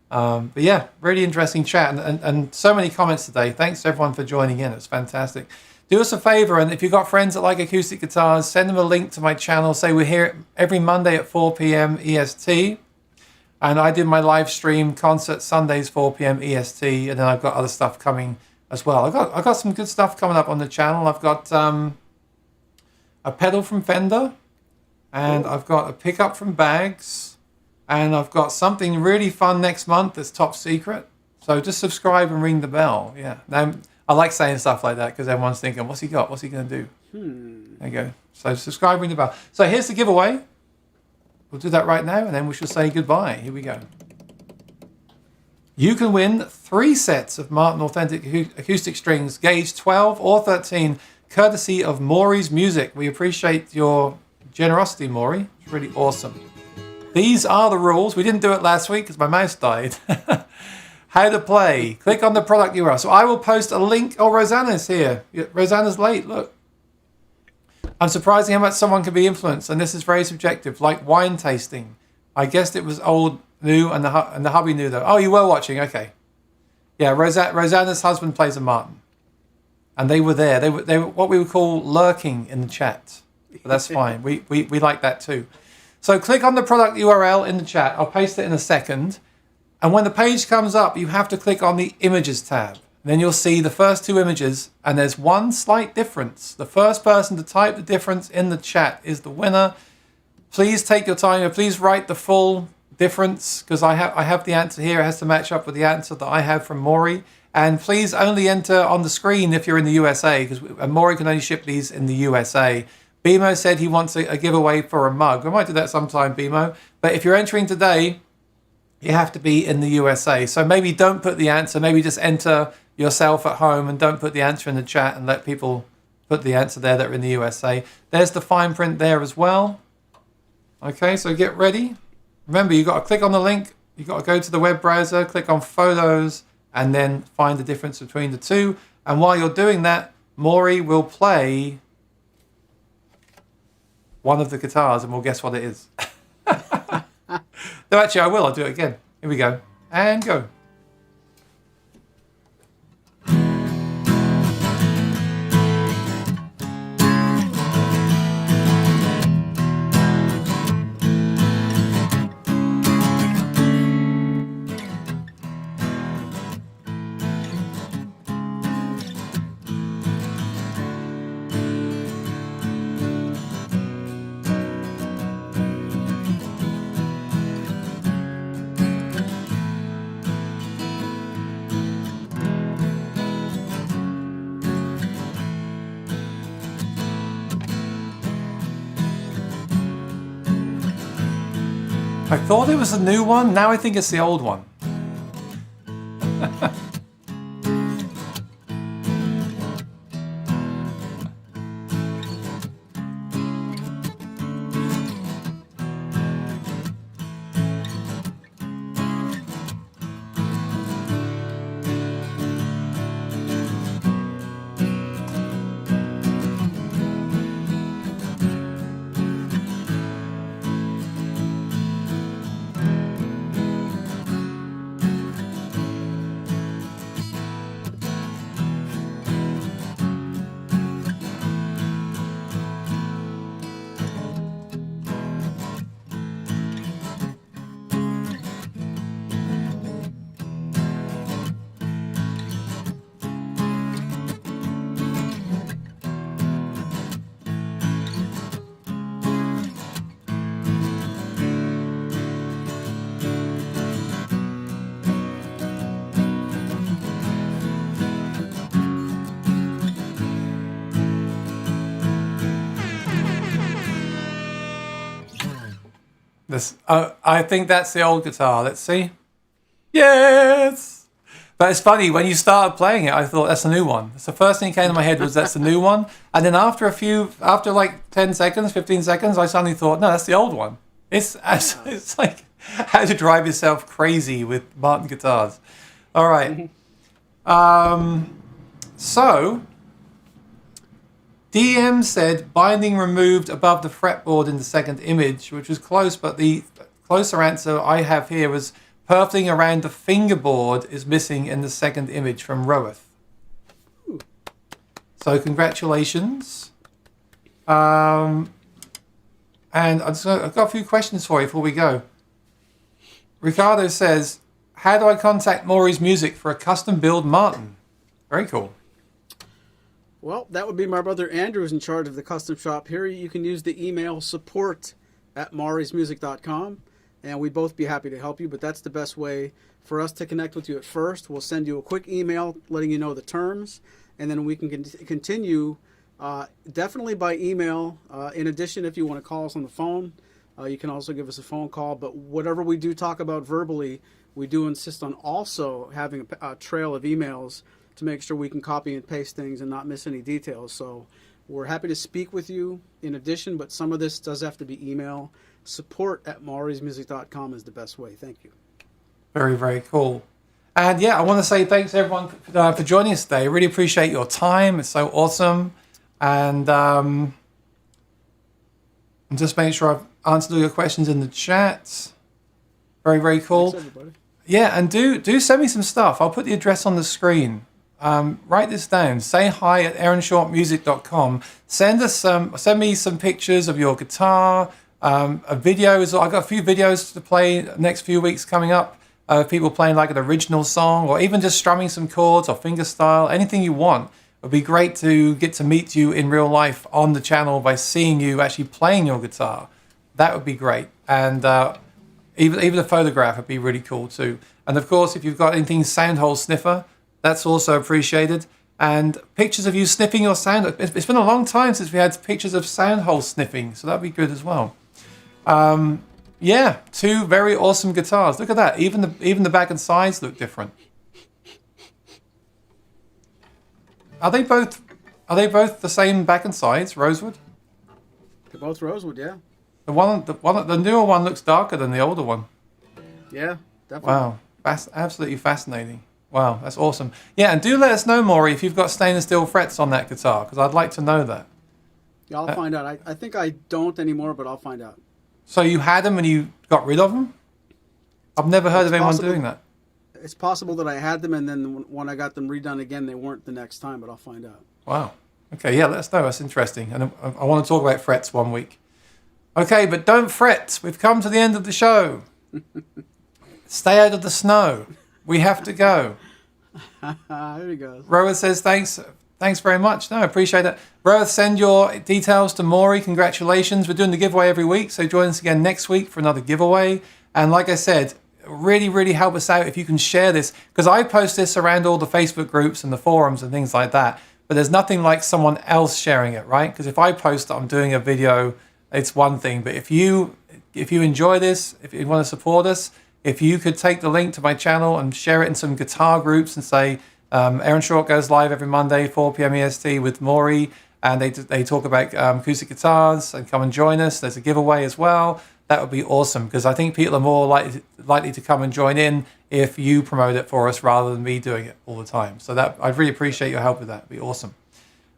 But yeah, really interesting chat and so many comments today. Thanks to everyone for joining in. It's fantastic. Do us a favor, and if you've got friends that like acoustic guitars, send them a link to my channel. Say we're here every Monday at 4 p.m. EST. And I do my live stream concert Sundays 4 p.m. EST, and then I've got other stuff coming as well. I've got some good stuff coming up on the channel. I've got a pedal from Fender, and I've got a pickup from Bags, and I've got something really fun next month that's top secret. So just subscribe and ring the bell. Yeah, now, I like saying stuff like that because everyone's thinking, "What's he got? What's he going to do?" There you go. So subscribe, ring the bell. So here's the giveaway. We'll do that right now, and then we shall say goodbye. Here we go. You can win 3 sets of Martin Authentic acoustic strings, gauge 12 or 13, courtesy of Maury's Music. We appreciate your generosity, Maury. It's really awesome. These are the rules. We didn't do it last week because my mouse died. How to play. Click on the product URL. So I will post a link. Oh, Rosanna's here. Rosanna's late. Look. I'm surprised how much someone can be influenced, and this is very subjective, like wine tasting. I guessed it was old, new, and the hubby knew though. Oh, you were watching. Okay. Yeah, Rosanna's husband plays a Martin. And they were there. They were what we would call lurking in the chat. But that's fine. We like that too. So click on the product URL in the chat. I'll paste it in a second. And when the page comes up, you have to click on the images tab. Then you'll see the first two images, and there's one slight difference. The first person to type the difference in the chat is the winner. Please take your time, and please write the full difference, because I have the answer here. It has to match up with the answer that I have from Maury. And please only enter on the screen if you're in the USA, because Maury can only ship these in the USA. BMO said he wants a giveaway for a mug. We might do that sometime, BMO. But if you're entering today, you have to be in the USA. So maybe don't put the answer. Maybe just enter yourself at home and don't put the answer in the chat and let people put the answer there that are in the USA. There's the fine print there as well. Okay, so get ready. Remember, you've got to click on the link. You've got to go to the web browser, click on photos, and then find the difference between the two. And while you're doing that, Maury will play one of the guitars and we'll guess what it is. No, actually, I will. I'll do it again. Here we go. And go. I thought it was the new one. Now I think it's the old one. I think that's the old guitar. Let's see. Yes! But it's funny, when you started playing it, I thought that's a new one. So the first thing that came to my head was that's the new one. And then after like 10 seconds, 15 seconds, I suddenly thought, no, that's the old one. It's like how to drive yourself crazy with Martin guitars. All right. So DM said binding removed above the fretboard in the second image, which was close, but the closer answer I have here was purfling around the fingerboard is missing in the second image from Roeth. So congratulations. And I've got a few questions for you before we go. Ricardo says, how do I contact Maury's Music for a custom build Martin? Very cool.
Well, that would be my brother Andrew who's in charge of the custom shop here. You can use the email support@maurysmusic.com, and we'd both be happy to help you, but that's the best way for us to connect with you at first. We'll send you a quick email letting you know the terms, and then we can continue definitely by email. In addition, if you want to call us on the phone, you can also give us a phone call, but whatever we do talk about verbally, we do insist on also having a trail of emails to make sure we can copy and paste things and not miss any details. So We're happy to speak with you in addition, but some of this does have to be email. Support@maurysmusic.com is the best way. Thank you.
Very, very cool. And yeah, I want to say thanks everyone for joining us today. I really appreciate your time. It's so awesome. And just make sure I've answered all your questions in the chat. Very, very cool.
Thanks, everybody.
Yeah, and do send me some stuff. I'll put the address on the screen. Write this down. Say hi at aaronshortmusic.com. Send me some pictures of your guitar, a video. I've got a few videos to play next few weeks coming up. People playing like an original song, or even just strumming some chords or fingerstyle, anything you want. It would be great to get to meet you in real life on the channel by seeing you actually playing your guitar. That would be great. And even a photograph would be really cool too. And of course, if you've got anything sound hole sniffer, that's also appreciated. And pictures of you sniffing your sound. It's been a long time since we had pictures of sound hole sniffing, so that'd be good as well. Yeah, two very awesome guitars. Look at that. Even the back and sides look different. Are they both the same back and sides, Rosewood?
They're both rosewood, yeah.
The newer one looks darker than the older one.
Yeah, definitely.
Wow, absolutely fascinating. Wow, that's awesome. Yeah, and do let us know, Maury, if you've got stainless steel frets on that guitar, because I'd like to know that.
Yeah, I'll find out. I think I don't anymore, but I'll find out.
So you had them and you got rid of them? I've never heard of anyone doing that.
It's possible that I had them, and then when I got them redone again, they weren't the next time, but I'll find out.
Wow. Okay, yeah, let us know. That's interesting. And I want to talk about frets one week. Okay, but don't fret. We've come to the end of the show. Stay out of the snow. We have to go.
There he goes.
Roa says thanks. Thanks very much. No, I appreciate that. Roa, send your details to Maury. Congratulations. We're doing the giveaway every week, so join us again next week for another giveaway. And like I said, really, really help us out if you can share this, because I post this around all the Facebook groups and the forums and things like that. But there's nothing like someone else sharing it, right? Because if I post that I'm doing a video, it's one thing. But if you enjoy this, if you want to support us, if you could take the link to my channel and share it in some guitar groups and say, Aaron Short goes live every Monday, 4 p.m. EST with Maury, and they talk about acoustic guitars, and come and join us. There's a giveaway as well. That would be awesome, because I think people are more likely to come and join in if you promote it for us rather than me doing it all the time. So that I'd really appreciate your help with that. It'd be awesome.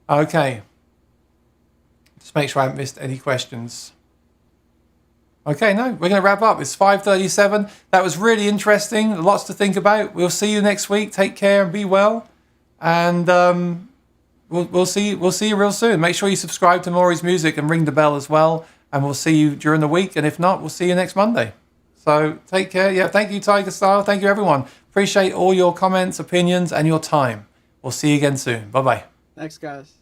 Okay. Just make sure I haven't missed any questions. Okay, no, we're going to wrap up. It's 5:37. That was really interesting. Lots to think about. We'll see you next week. Take care and be well. And we'll see you real soon. Make sure you subscribe to Maury's Music and ring the bell as well. And we'll see you during the week. And if not, we'll see you next Monday. So take care. Yeah, thank you, Tiger Style. Thank you, everyone. Appreciate all your comments, opinions, and your time. We'll see you again soon. Bye-bye.
Thanks, guys.